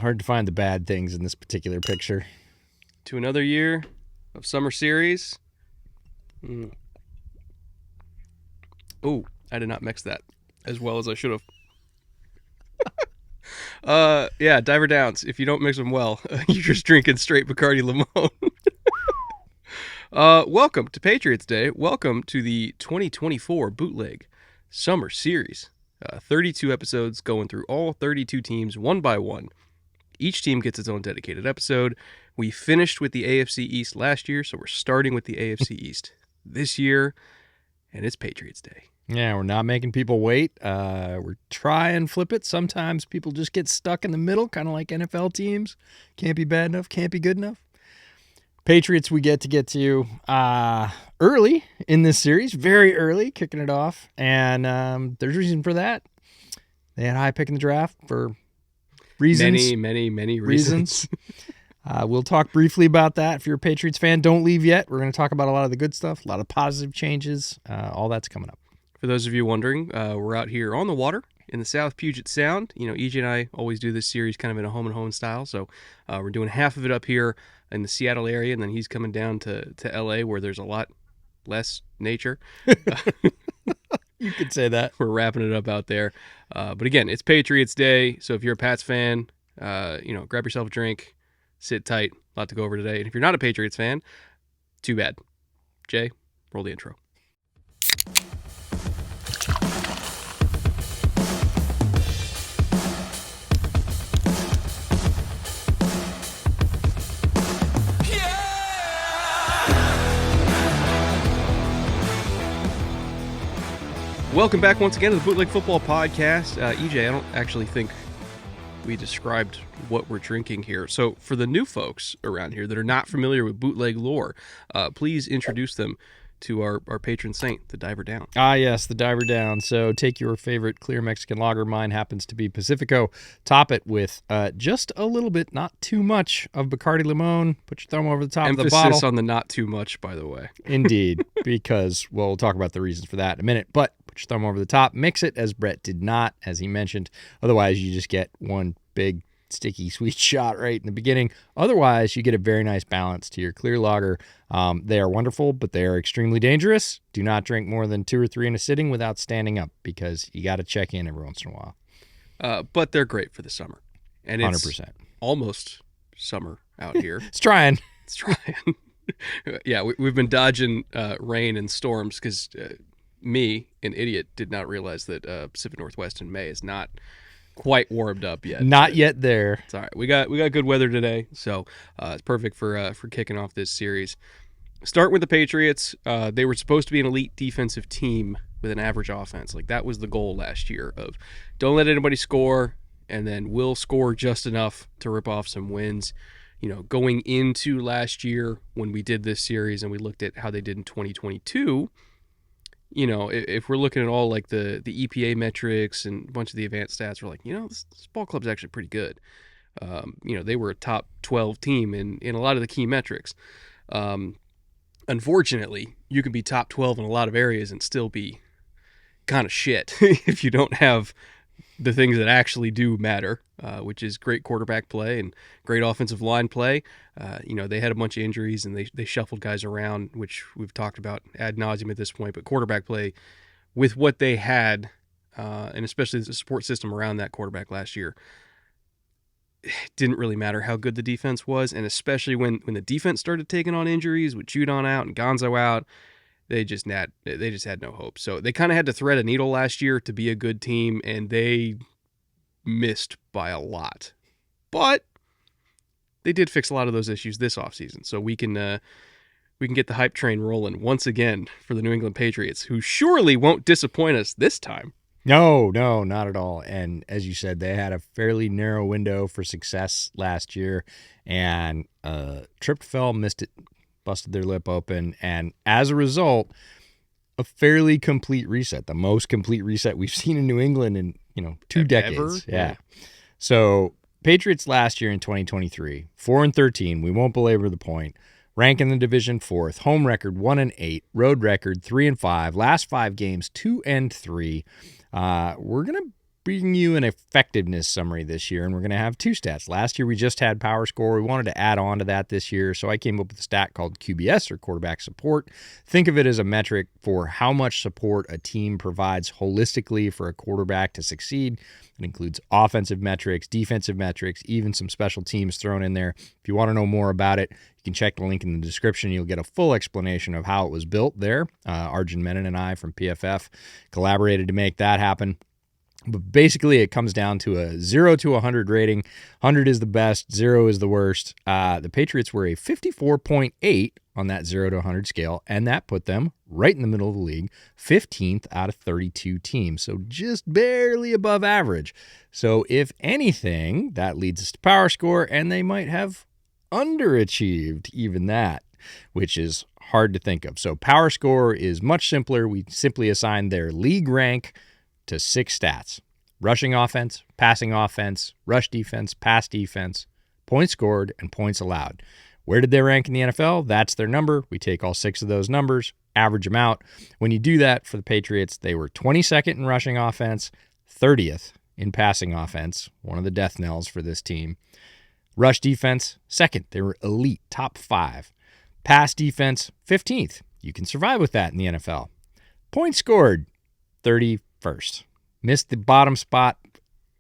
hard to find the bad things in this particular picture. To another year of summer series. Oh, I did not mix that as well as I should have. Yeah, Diver Downs. If you don't mix them well, you're just drinking straight Bacardi Limon. Welcome to Patriots Day. Welcome to the 2024 Bootleg Summer Series. 32 episodes going through all 32 teams one by one. Each team gets its own dedicated episode. We finished with the AFC East last year, so we're starting with the AFC East this year, and it's Patriots Day. Yeah, we're not making people wait. We're trying and flip it. Sometimes people just get stuck in the middle, kind of like NFL teams. Can't be bad enough, can't be good enough. Patriots, we get to early in this series, very early, kicking it off, and there's a reason for that. They had high pick in the draft for reasons. Many reasons. We'll talk briefly about that. If you're a Patriots fan, don't leave yet. We're going to talk about a lot of the good stuff, a lot of positive changes. All that's coming up. For those of you wondering, we're out here on the water in the South Puget Sound. You know, EJ and I always do this series kind of in a home and home style. So we're doing half of it up here in the Seattle area, and then he's coming down to LA where there's a lot less nature. You could say that. We're wrapping it up out there. But again, it's Patriots Day. So if you're a Pats fan, grab yourself a drink, sit tight. A lot to go over today. And if you're not a Patriots fan, too bad. Jay, roll the intro. Welcome back once again to the Bootleg Football Podcast. EJ, I don't actually think we described what we're drinking here. So for the new folks around here that are not familiar with bootleg lore, please introduce them to our patron saint, the Diver Down. Yes, the Diver Down. So take your favorite clear Mexican lager. Mine happens to be Pacifico. Top it with just a little bit, not too much, of Bacardi Limon. Put your thumb over the top of the bottle. Emphasis on the not too much, by the way. Indeed, because we'll talk about the reasons for that in a minute. But put your thumb over the top. Mix it, as Brett did not, as he mentioned. Otherwise, you just get one big sticky sweet shot right in the beginning. Otherwise, you get a very nice balance to your clear lager. They are wonderful, but they are extremely dangerous. Do not drink more than 2 or 3 in a sitting without standing up, because you got to check in every once in a while. But they're great for the summer. And it's 100%. Almost summer out here. It's trying. Yeah, we've been dodging rain and storms because me, an idiot, did not realize that Pacific Northwest in May is not quite warmed up yet. Not yet there. It's all right. We got good weather today, so it's perfect for kicking off this series. Start with the Patriots. They were supposed to be an elite defensive team with an average offense. Like, that was the goal last year of don't let anybody score, and then we'll score just enough to rip off some wins. You know, going into last year when we did this series and we looked at how they did in 2022, you know, if we're looking at all like the EPA metrics and a bunch of the advanced stats, we're like, you know, this ball club's actually pretty good. They were a top 12 team in a lot of the key metrics. Unfortunately, you can be top 12 in a lot of areas and still be kind of shit if you don't have the things that actually do matter, which is great quarterback play and great offensive line play. They had a bunch of injuries and they shuffled guys around, which we've talked about ad nauseum at this point. But quarterback play, with what they had, and especially the support system around that quarterback last year, it didn't really matter how good the defense was. And especially when the defense started taking on injuries with Judon out and Gonzo out, they just had no hope. So they kind of had to thread a needle last year to be a good team, and they missed by a lot. But they did fix a lot of those issues this offseason. So we can get the hype train rolling once again for the New England Patriots, who surely won't disappoint us this time. No, not at all. And as you said, they had a fairly narrow window for success last year, and tripped, fell, missed it, busted their lip open, and as a result, a fairly complete reset, the most complete reset we've seen in New England in 2 decades. Ever? Yeah. So Patriots last year in 2023, 4-13. We won't belabor the point. Rank in the division 4th. Home record 1-8. Road record 3-5. Last 5 games 2-3. We're gonna bringing you an effectiveness summary this year, and we're going to have two stats. Last year, we just had power score. We wanted to add on to that this year, so I came up with a stat called QBS, or quarterback support. Think of it as a metric for how much support a team provides holistically for a quarterback to succeed. It includes offensive metrics, defensive metrics, even some special teams thrown in there. If you want to know more about it, you can check the link in the description. You'll get a full explanation of how it was built there. Arjun Menon and I from PFF collaborated to make that happen. But basically, it comes down to a 0 to 100 rating. 100 is the best, 0 is the worst. The Patriots were a 54.8 on that 0 to 100 scale, and that put them right in the middle of the league, 15th out of 32 teams, so just barely above average. So if anything, that leads us to power score, and they might have underachieved even that, which is hard to think of. So power score is much simpler. We simply assign their league rank to 6 stats: rushing offense, passing offense, rush defense, pass defense, points scored, and points allowed. Where did they rank in the NFL? That's their number. We take all 6 of those numbers, average them out. When you do that for the Patriots, they were 22nd in rushing offense, 30th in passing offense, one of the death knells for this team. Rush defense, 2nd. They were elite, top 5. Pass defense, 15th. You can survive with that in the NFL. Points scored, 31st. Missed the bottom spot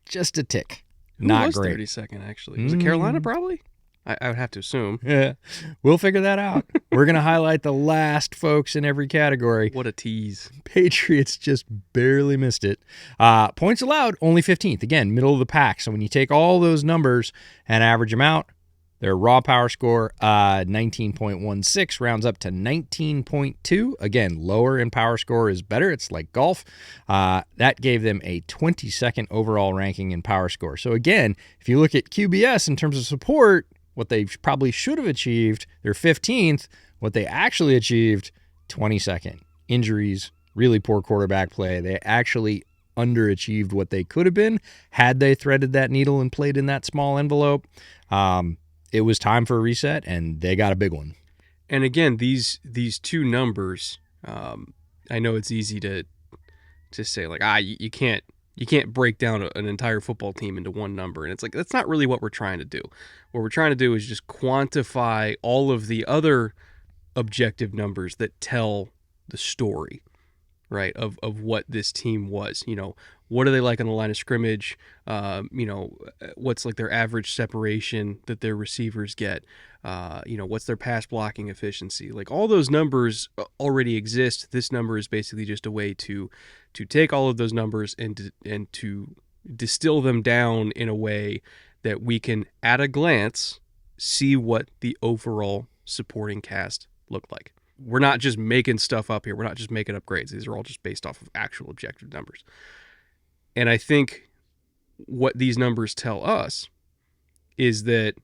just a tick. Not was great. 32nd, actually? Was it Carolina, probably? I would have to assume. Yeah, we'll figure that out. We're going to highlight the last folks in every category. What a tease. Patriots just barely missed it. Points allowed, only 15th. Again, middle of the pack. So when you take all those numbers and average them out, their raw power score, 19.16, rounds up to 19.2. Again, lower in power score is better. It's like golf. That gave them a 22nd overall ranking in power score. So again, if you look at QBS in terms of support, what they probably should have achieved, they're 15th. What they actually achieved, 22nd. Injuries, really poor quarterback play. They actually underachieved what they could have been had they threaded that needle and played in that small envelope. It was time for a reset, and they got a big one. And again, these two numbers, I know it's easy to say like, you can't break down an entire football team into one number, and it's like that's not really what we're trying to do. What we're trying to do is just quantify all of the other objective numbers that tell the story, right, of what this team was. What are they like on the line of scrimmage? What's like their average separation that their receivers get? What's their pass blocking efficiency? Like all those numbers already exist. This number is basically just a way to take all of those numbers and to distill them down in a way that we can, at a glance, see what the overall supporting cast looked like. We're not just making stuff up here. We're not just making up grades. These are all just based off of actual objective numbers. And I think what these numbers tell us is that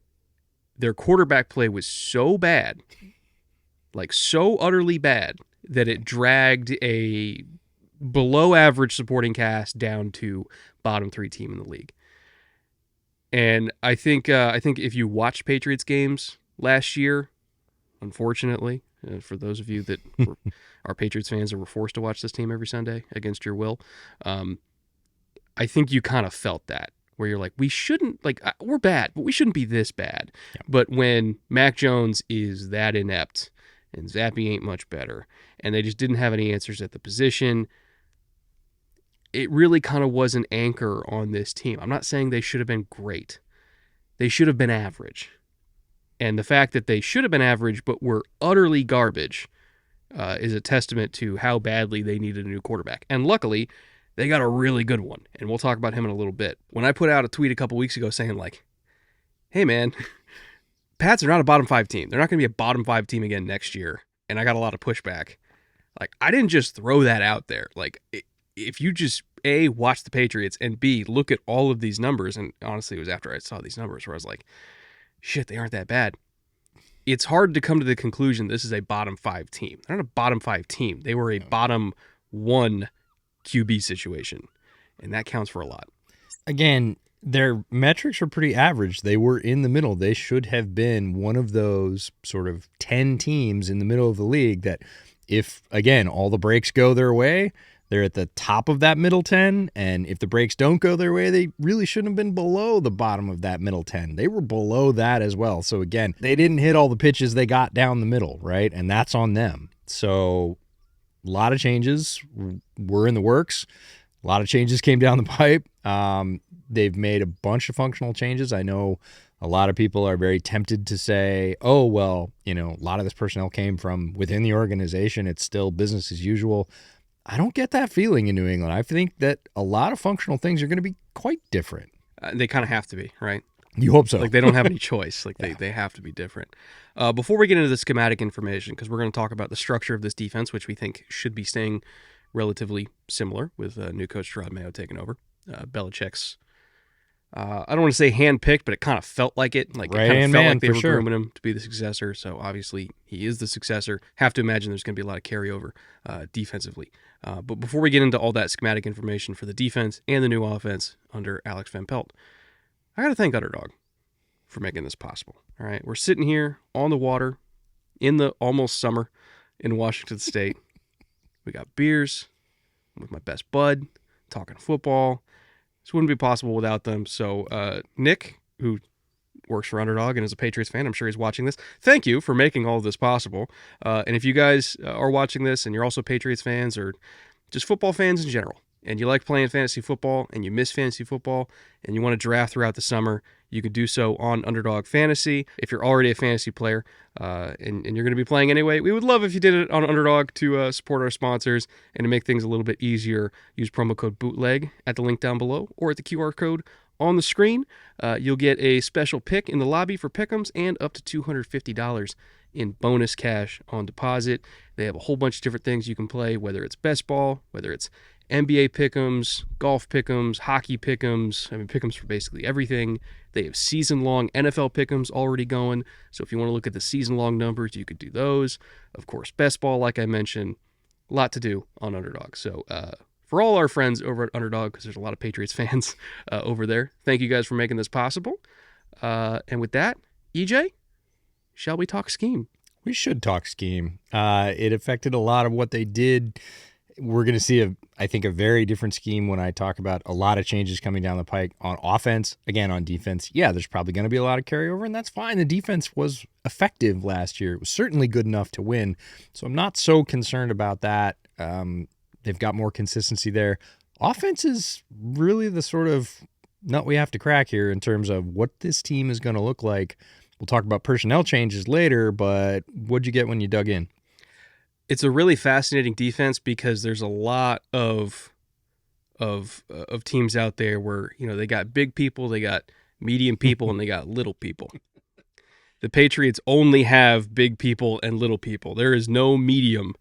their quarterback play was so bad, like so utterly bad, that it dragged a below average supporting cast down to bottom 3 team in the league. And I think if you watched Patriots games last year, unfortunately, for those of you that are Patriots fans and were forced to watch this team every Sunday against your will, I think you kind of felt that, where you're like, we shouldn't, like, we're bad, but we shouldn't be this bad. Yeah. But when Mac Jones is that inept and Zappy ain't much better, and they just didn't have any answers at the position, it really kind of was an anchor on this team. I'm not saying they should have been great. They should have been average. And the fact that they should have been average but were utterly garbage is a testament to how badly they needed a new quarterback. And luckily, they got a really good one. And we'll talk about him in a little bit. When I put out a tweet a couple weeks ago saying like, hey man, Pats are not a bottom 5 team. They're not going to be a bottom 5 team again next year. And I got a lot of pushback. Like, I didn't just throw that out there. Like, if you just, A, watch the Patriots, and B, look at all of these numbers, and honestly, it was after I saw these numbers where I was like, shit, they aren't that bad. It's hard to come to the conclusion this is a bottom 5 team. They're not a bottom 5 team. They were a bottom 1 QB situation, and that counts for a lot. Again, their metrics were pretty average. They were in the middle. They should have been one of those sort of 10 teams in the middle of the league that if, again, all the breaks go their way, They're at the top of that middle 10, and if the breaks don't go their way, they really shouldn't have been below the bottom of that middle 10. They were below that as well. So again, they didn't hit all the pitches they got down the middle, right? And that's on them. So a lot of changes were in the works. A lot of changes came down the pipe. They've made a bunch of functional changes. I know a lot of people are very tempted to say, oh, well, a lot of this personnel came from within the organization. It's still business as usual. I don't get that feeling in New England. I think that a lot of functional things are going to be quite different. They kind of have to be, right? You hope so. Like they don't have any choice. Like they have to be different. Before we get into the schematic information, because we're going to talk about the structure of this defense, which we think should be staying relatively similar with new coach Rod Mayo taking over. Belichick's, I don't want to say handpicked, but it kind of felt like it. Like right, it kind of felt man, like they were sure. grooming him to be the successor. So obviously he is the successor. Have to imagine there's going to be a lot of carryover defensively. But before we get into all that schematic information for the defense and the new offense under Alex Van Pelt, I got to thank Underdog for making this possible. All right, we're sitting here on the water in the almost summer in Washington State. We got beers with my best bud, talking football. This wouldn't be possible without them. So Nick, who works for Underdog and is a Patriots fan, I'm sure he's watching this. Thank you for making all of this possible. And if you guys are watching this and you're also Patriots fans or just football fans in general, and you like playing fantasy football and you miss fantasy football and you want to draft throughout the summer, you can do so on Underdog Fantasy. If you're already a fantasy player and you're going to be playing anyway, we would love if you did it on Underdog to support our sponsors and to make things a little bit easier. Use promo code BOOTLEG at the link down below or at the QR code on the screen. You'll get a special pick in the lobby for pick'ems and up to $250 in bonus cash on deposit. They have a whole bunch of different things you can play, whether it's best ball, whether it's NBA pick'ems, golf pick'ems, hockey pick'ems. I mean, pick'ems for basically everything. They have season-long NFL pick'ems already going. So if you want to look at the season-long numbers, you could do those. Of course, best ball, like I mentioned, a lot to do on Underdog. So for all our friends over at Underdog, because there's a lot of Patriots fans over there, thank you guys for making this possible. And with that, EJ, shall we talk scheme? We should talk scheme. It affected a lot of what they did. We're going to see, I think, a very different scheme when I talk about a lot of changes coming down the pike on offense. Again, on defense, yeah, there's probably going to be a lot of carryover, and that's fine. The defense was effective last year. It was certainly good enough to win, so I'm not so concerned about that. They've got more consistency there. Offense is really the sort of nut we have to crack here in terms of what this team is going to look like. We'll talk about personnel changes later, but what'd you get when you dug in? It's a really fascinating defense because there's a lot of teams out there where, they got big people, they got medium people, and they got little people. The Patriots only have big people and little people. There is no medium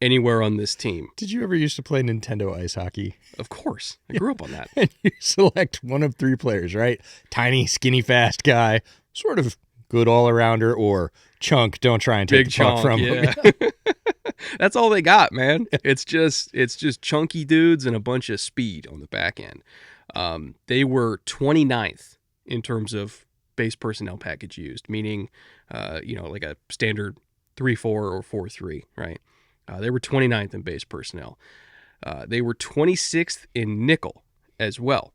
anywhere on this team. Did you ever used to play Nintendo ice hockey? Of course. I grew up on that. And you select one of three players, right? Tiny, skinny, fast guy, sort of good all-arounder, or chunk, don't try and take Big the puck chunk, from yeah. him. That's all they got, man. It's just chunky dudes and a bunch of speed on the back end. They were 29th in terms of base personnel package used, meaning, like a standard 3-4 or 4-3, right? They were 29th in base personnel. They were 26th in nickel as well.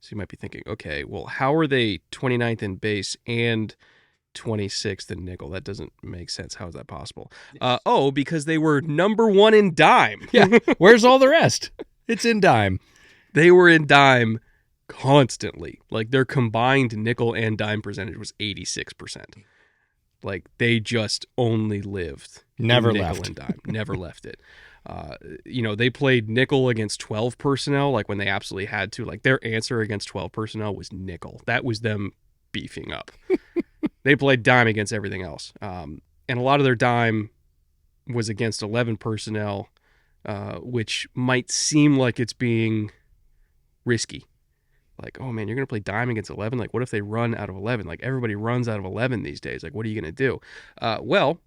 So you might be thinking, okay, well, how are they 29th in base and 26th in nickel? That doesn't make sense. How is that possible? Because they were number one in dime. Yeah. Where's all the rest? It's in dime. They were in dime constantly. Like their combined nickel and dime percentage was 86%. Like they just only lived. Never nickel left. And dime. Never left it. They played nickel against 12 personnel, like when they absolutely had to. Like their answer against 12 personnel was nickel. That was them beefing up. They played dime against everything else. And a lot of their dime was against 11 personnel, which might seem like it's being risky. Like, oh man, you're going to play dime against 11? Like, what if they run out of 11? Like, everybody runs out of 11 these days. Like, what are you going to do? Well,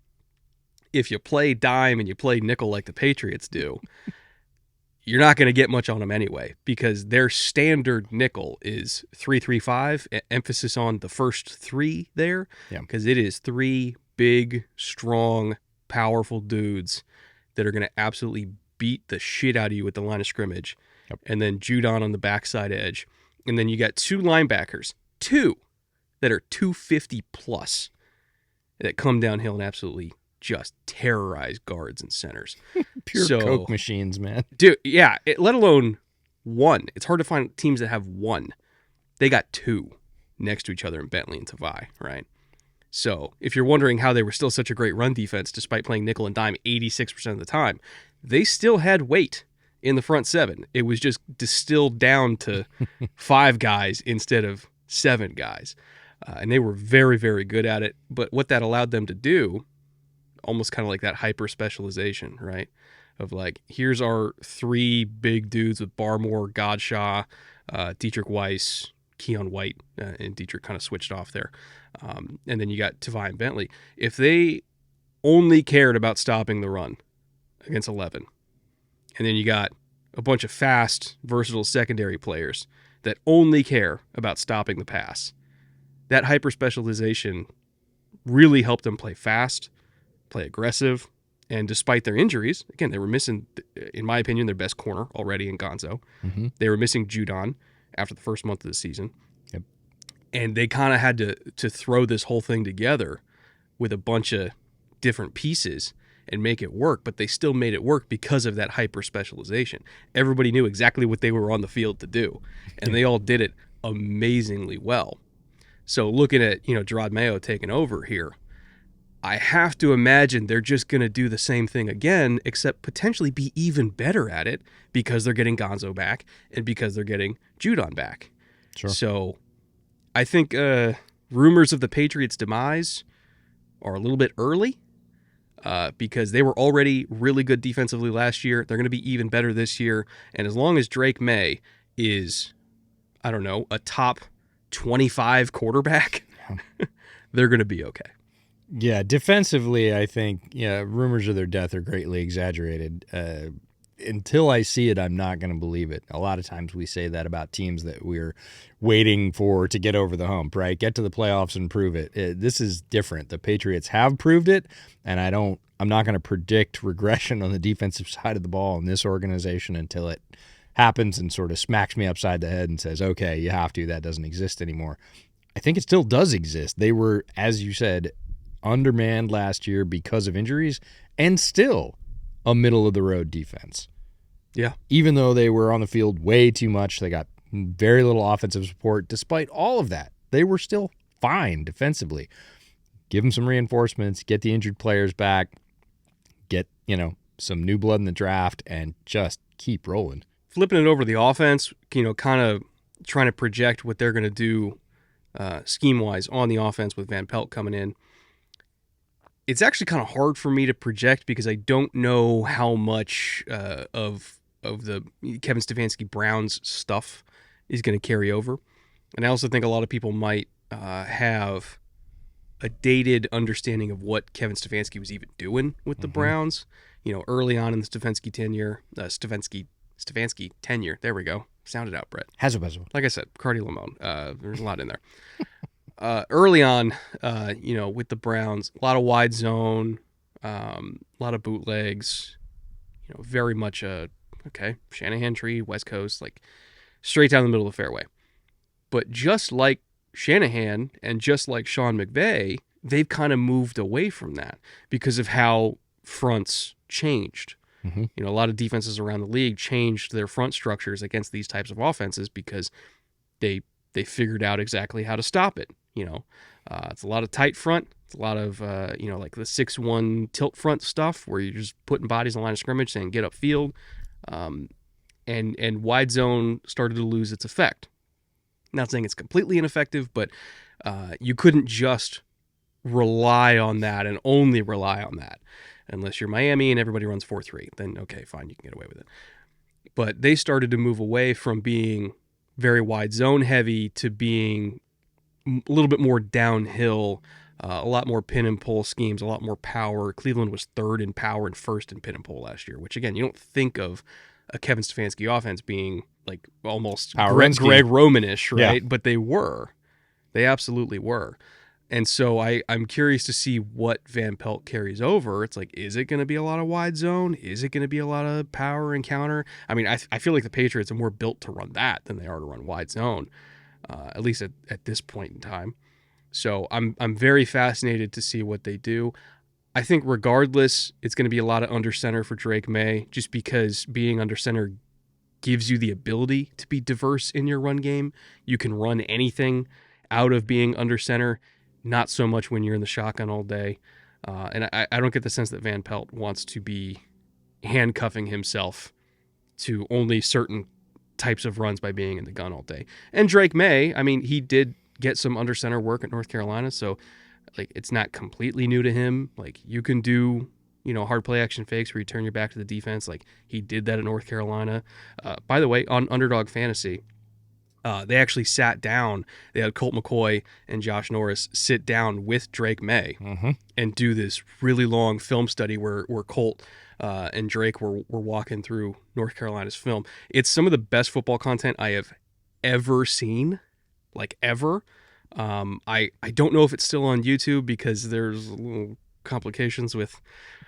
if you play dime and you play nickel like the Patriots do, you're not going to get much on them anyway, because their standard nickel is 3-3-5, emphasis on the first three there, because it is three big, strong, powerful dudes that are going to absolutely beat the shit out of you at the line of scrimmage, Yep. and then Judon on the backside edge. And then you got two linebackers, two that are 250 plus, that come downhill and absolutely just terrorize guards and centers. Pure Coke machines, man. Dude, yeah, let alone one. It's hard to find teams that have one. They got two next to each other in Bentley and Tavai, right? So if you're wondering how they were still such a great run defense despite playing nickel and dime 86% of the time, they still had weight in the front seven. It was just distilled down to 5 guys instead of 7 guys. And they were very, very good at it. But what that allowed them to do, almost kind of like that hyper specialization, right? Of like, here's our 3 big dudes with Barmore, Godshaw, Dietrich Weiss, Keon White, and Dietrich kind of switched off there. And then you got Tavai and Bentley. If they only cared about stopping the run against 11, and then you got a bunch of fast, versatile secondary players that only care about stopping the pass, that hyper specialization really helped them play fast, play aggressive, and despite their injuries, again, they were missing, in my opinion, their best corner already in Gonzo. Mm-hmm. They were missing Judon after the first month of the season. Yep. And they kind of had to throw this whole thing together with a bunch of different pieces and make it work, but they still made it work because of that hyper specialization. Everybody knew exactly what they were on the field to do, and they all did it amazingly well. So looking at, Gerard Mayo taking over here, I have to imagine they're just going to do the same thing again, except potentially be even better at it because they're getting Gonzo back and because they're getting Judon back. Sure. So I think rumors of the Patriots' demise are a little bit early because they were already really good defensively last year. They're going to be even better this year. And as long as Drake May is, I don't know, a top 25 quarterback, they're going to be okay. Yeah, defensively, I think rumors of their death are greatly exaggerated. Until I see it, I'm not going to believe it. A lot of times we say that about teams that we're waiting for to get over the hump, right? Get to the playoffs and prove it. This is different. The Patriots have proved it, and I'm not going to predict regression on the defensive side of the ball in this organization until it happens and sort of smacks me upside the head and says, okay, you have to. That doesn't exist anymore. I think it still does exist. They were, as you said, undermanned last year because of injuries and still a middle-of-the-road defense. Yeah. Even though they were on the field way too much, they got very little offensive support. Despite all of that, they were still fine defensively. Give them some reinforcements, get the injured players back, get, some new blood in the draft, and just keep rolling. Flipping it over to the offense, kind of trying to project what they're going to do scheme-wise on the offense with Van Pelt coming in. It's actually kind of hard for me to project because I don't know how much of the Kevin Stefanski Browns stuff is going to carry over. And I also think a lot of people might have a dated understanding of what Kevin Stefanski was even doing with the Browns. Early on in the Stefanski tenure. There we go. Sound it out, Brett. Hazel. Like I said, Cardi Limon. There's a lot in there. Early on, with the Browns, a lot of wide zone, a lot of bootlegs, very much Shanahan tree, West Coast, like straight down the middle of the fairway. But just like Shanahan and just like Sean McVay, they've kind of moved away from that because of how fronts changed. Mm-hmm. A lot of defenses around the league changed their front structures against these types of offenses because they figured out exactly how to stop it. It's a lot of tight front. It's a lot of, like the 6-1 tilt front stuff where you're just putting bodies on the line of scrimmage saying get upfield. And wide zone started to lose its effect. Not saying it's completely ineffective, but you couldn't just rely on that and only rely on that. Unless you're Miami and everybody runs 4-3, then okay, fine, you can get away with it. But they started to move away from being very wide zone heavy to being a little bit more downhill, a lot more pin and pull schemes, a lot more power. Cleveland was third in power and first in pin and pull last year, which again, you don't think of a Kevin Stefanski offense being like almost Greg Roman-ish, right? Yeah. But they were. They absolutely were. And so I'm curious to see what Van Pelt carries over. It's like, is it going to be a lot of wide zone? Is it going to be a lot of power and counter? I mean, I feel like the Patriots are more built to run that than they are to run wide zone, at least at this point in time. So I'm very fascinated to see what they do. I think regardless, it's going to be a lot of under center for Drake May, just because being under center gives you the ability to be diverse in your run game. You can run anything out of being under center, not so much when you're in the shotgun all day. And I don't get the sense that Van Pelt wants to be handcuffing himself to only certain types of runs by being in the gun all day. And Drake May, I mean, he did get some under center work at North Carolina, so like it's not completely new to him. Like you can do, hard play action fakes where you turn your back to the defense. Like he did that at North Carolina. By the way, on Underdog Fantasy, they actually sat down. They had Colt McCoy and Josh Norris sit down with Drake May and do this really long film study where Colt and Drake were walking through North Carolina's film. It's some of the best football content I have ever seen, like ever. I don't know if it's still on YouTube because there's little complications with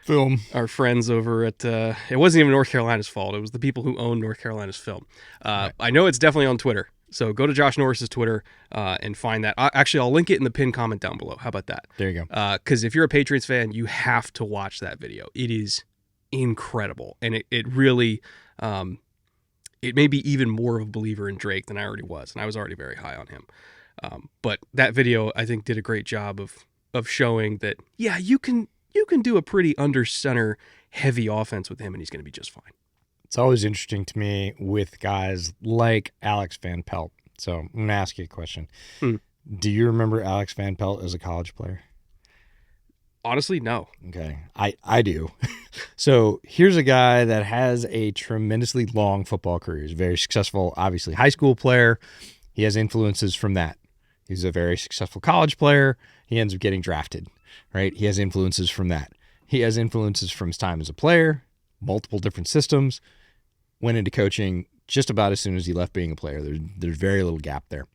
Film. our friends over at it wasn't even North Carolina's fault. It was the people who own North Carolina's film. Right. I know it's definitely on Twitter. So go to Josh Norris's Twitter and find that. Actually, I'll link it in the pinned comment down below. How about that? There you go. Because if you're a Patriots fan, you have to watch that video. It is incredible. And it really, it made me even more of a believer in Drake than I already was. And I was already very high on him. But that video, I think, did a great job of showing that, yeah, you can do a pretty under center heavy offense with him, and he's going to be just fine. It's always interesting to me with guys like Alex Van Pelt. So I'm going to ask you a question. Do you remember Alex Van Pelt as a college player? Honestly, no. Okay. I do. So here's a guy that has a tremendously long football career. He's a very successful, obviously, high school player. He has influences from that. He's a very successful college player. He ends up getting drafted, right? He has influences from that. He has influences from his time as a player, multiple different systems, went into coaching just about as soon as he left being a player. There's very little gap there.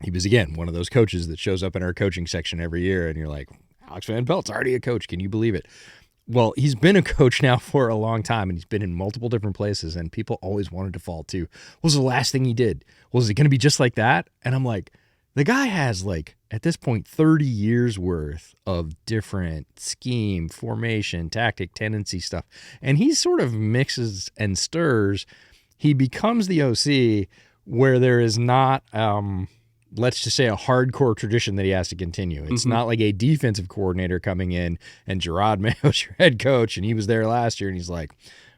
He was, again, one of those coaches that shows up in our coaching section every year, and you're like, Alex Van Pelt's already a coach. Can you believe it? Well, he's been a coach now for a long time, and he's been in multiple different places, and people always want to default to, what was the last thing he did? Was it going to be just like that? And I'm like, the guy has, like, at this point, 30 years worth of different scheme, formation, tactic, tendency stuff. And he sort of mixes and stirs. He becomes the OC where there is not, let's just say, a hardcore tradition that he has to continue. It's not like a defensive coordinator coming in and Gerard Mayo's your head coach, and he was there last year, and he's like,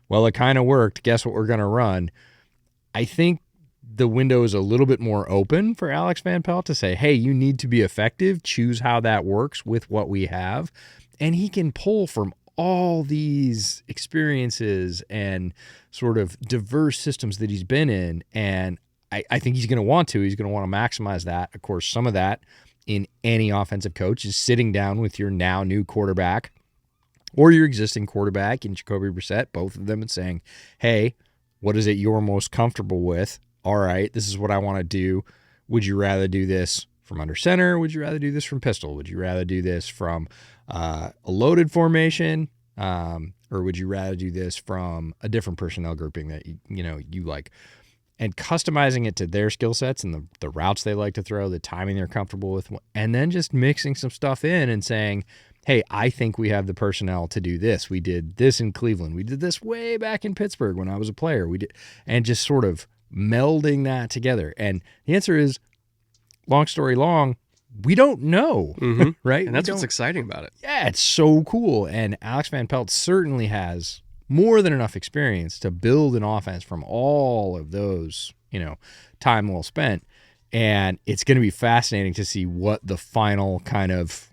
well, it kind of worked. Guess what we're going to run? I think the window is a little bit more open for Alex Van Pelt to say, hey, you need to be effective. Choose how that works with what we have. And he can pull from all these experiences and sort of diverse systems that he's been in. And I think he's going to want to. He's going to want to maximize that. Of course, some of that in any offensive coach is sitting down with your now new quarterback or your existing quarterback in Jacoby Brissett, both of them, and saying, hey, what is it you're most comfortable with? All right, this is what I want to do. Would you rather do this from under center? Would you rather do this from pistol? Would you rather do this from a loaded formation? Or would you rather do this from a different personnel grouping that you like? And customizing it to their skill sets and the routes they like to throw, the timing they're comfortable with, and then just mixing some stuff in and saying, hey, I think we have the personnel to do this. We did this in Cleveland. We did this way back in Pittsburgh when I was a player. And just sort of melding that together. And the answer is, long story long, we don't know, right? And that's what's exciting about it. Yeah, it's so cool. And Alex Van Pelt certainly has more than enough experience to build an offense from all of those, time well spent. And it's going to be fascinating to see what the final kind of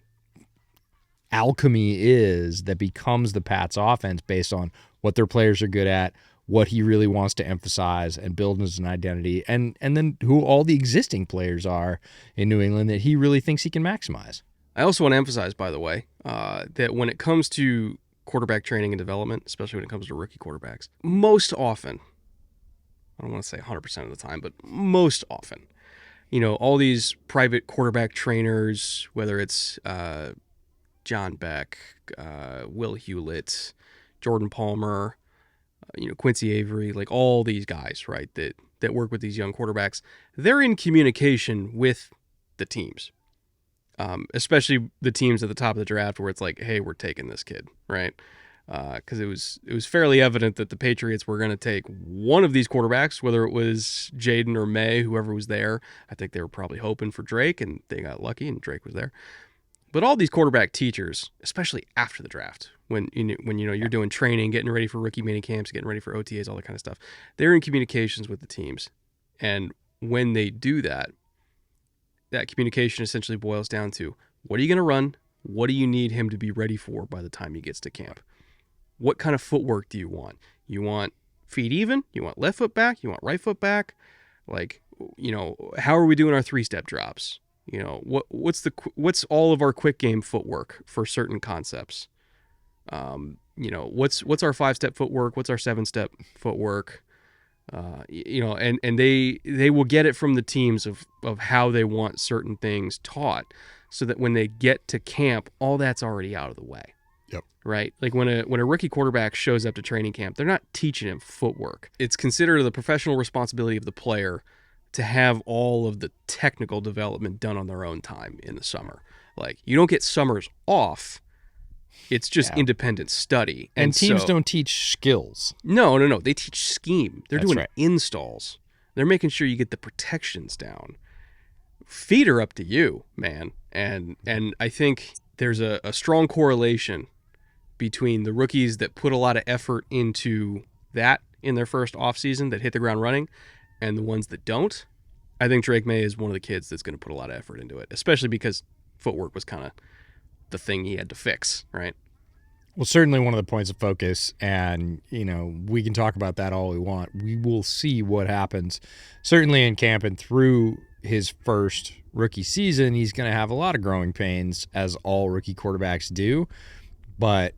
alchemy is that becomes the Pats offense based on what their players are good at, what he really wants to emphasize and build as an identity, and then who all the existing players are in New England that he really thinks he can maximize. I also want to emphasize, by the way, that when it comes to quarterback training and development, especially when it comes to rookie quarterbacks, most often, I don't want to say 100% of the time, but most often, all these private quarterback trainers, whether it's John Beck, Will Hewlett, Jordan Palmer, Quincy Avery, like all these guys, right, that work with these young quarterbacks, they're in communication with the teams, especially the teams at the top of the draft where it's like, hey, we're taking this kid, right? Because it was fairly evident that the Patriots were going to take one of these quarterbacks, whether it was Jaden or May, whoever was there. I think they were probably hoping for Drake, and they got lucky, and Drake was there. But all these quarterback teachers, especially after the draft, when you're doing training, getting ready for rookie mini camps, getting ready for OTAs, all that kind of stuff, they're in communications with the teams. And when they do that, that communication essentially boils down to, what are you going to run? What do you need him to be ready for by the time he gets to camp? What kind of footwork do you want? You want feet even? You want left foot back? You want right foot back? Like, how are we doing our 3-step drops? What's all of our quick game footwork for certain concepts? What's our 5-step footwork? What's our 7-step footwork? And they will get it from the teams of how they want certain things taught, so that when they get to camp, all that's already out of the way. Yep. Right? Like when a rookie quarterback shows up to training camp, they're not teaching him footwork. It's considered the professional responsibility of the player to have all of the technical development done on their own time in the summer. Like, you don't get summers off. It's just independent study. And teams don't teach skills. No. They teach scheme. They're doing right. installs. They're making sure you get the protections down. Feet are up to you, man. And I think there's a strong correlation between the rookies that put a lot of effort into that in their first offseason, that hit the ground running, and the ones that don't. I think Drake May is one of the kids that's going to put a lot of effort into it, especially because footwork was kind of the thing he had to fix, right? Well, certainly one of the points of focus, and, we can talk about that all we want. We will see what happens. Certainly in camp and through his first rookie season, he's going to have a lot of growing pains, as all rookie quarterbacks do, but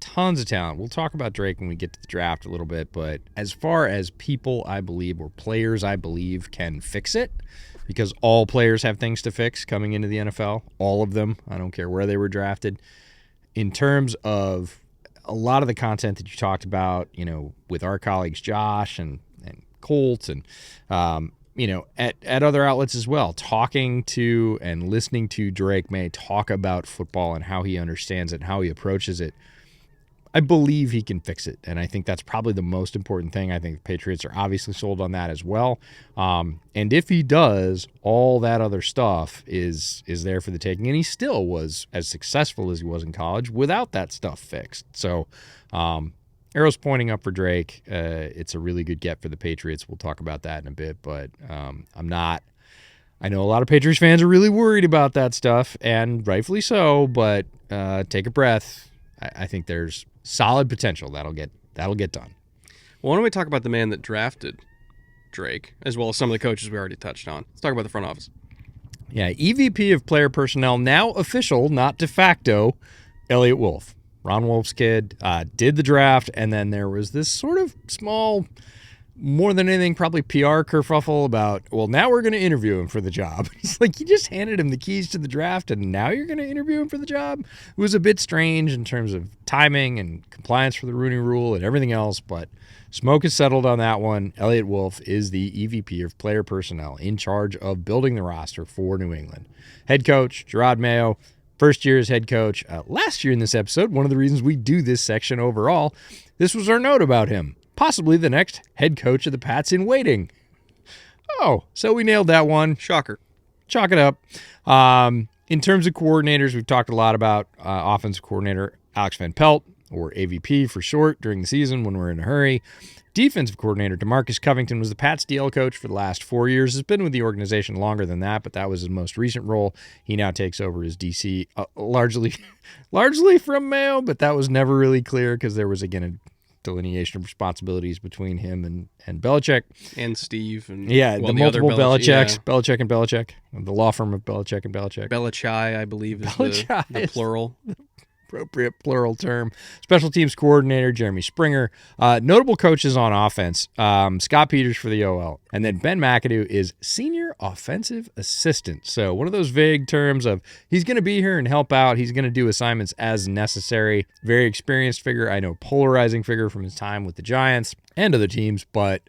tons of talent. We'll talk about Drake when we get to the draft a little bit, but as far as people, I believe, or players, I believe, can fix it, because all players have things to fix coming into the NFL, all of them. I don't care where they were drafted. In terms of a lot of the content that you talked about, with our colleagues Josh and Colt and at other outlets as well, talking to and listening to Drake May talk about football and how he understands it and how he approaches it, I believe he can fix it, and I think that's probably the most important thing. I think the Patriots are obviously sold on that as well. And if he does, all that other stuff is there for the taking, and he still was as successful as he was in college without that stuff fixed. So arrows pointing up for Drake. It's a really good get for the Patriots. We'll talk about that in a bit, but I know a lot of Patriots fans are really worried about that stuff, and rightfully so, but take a breath. I think there's solid potential that'll get done. Well, why don't we talk about the man that drafted Drake, as well as some of the coaches we already touched on. Let's talk about the front office. Yeah, EVP of player personnel, now official, not de facto, Elliott Wolf. Ron Wolf's kid did the draft, and then there was this sort of small, more than anything, probably PR kerfuffle about, well, now we're going to interview him for the job. It's like, you just handed him the keys to the draft, and now you're going to interview him for the job? It was a bit strange in terms of timing and compliance for the Rooney Rule and everything else, but smoke is settled on that one. Elliott Wolf is the EVP of player personnel, in charge of building the roster for New England. Head coach, Gerard Mayo, first year as head coach. Last year in this episode, one of the reasons we do this section overall, this was our note about him. Possibly the next head coach of the Pats in waiting. Oh, so we nailed that one. Shocker. Chalk it up. In terms of coordinators, we've talked a lot about offensive coordinator Alex Van Pelt, or AVP for short, during the season when we're in a hurry. Defensive coordinator DeMarcus Covington was the Pats DL coach for the last 4 years. Has been with the organization longer than that, but that was his most recent role. He now takes over as DC, largely from Mayo, but that was never really clear because there was, again, a delineation of responsibilities between him and Belichick. And Steve. And, the multiple other Belichicks. yeah. Belichick and Belichick. The law firm of Belichick and Belichick. Belichai, I believe, is the plural. appropriate plural term. Special teams coordinator Jeremy Springer. Notable coaches on offense: Scott Peters for the OL, and then Ben McAdoo is senior offensive assistant. So one of those vague terms of he's going to be here and help out. He's going to do assignments as necessary. Very experienced figure. I know, polarizing figure from his time with the Giants and other teams, but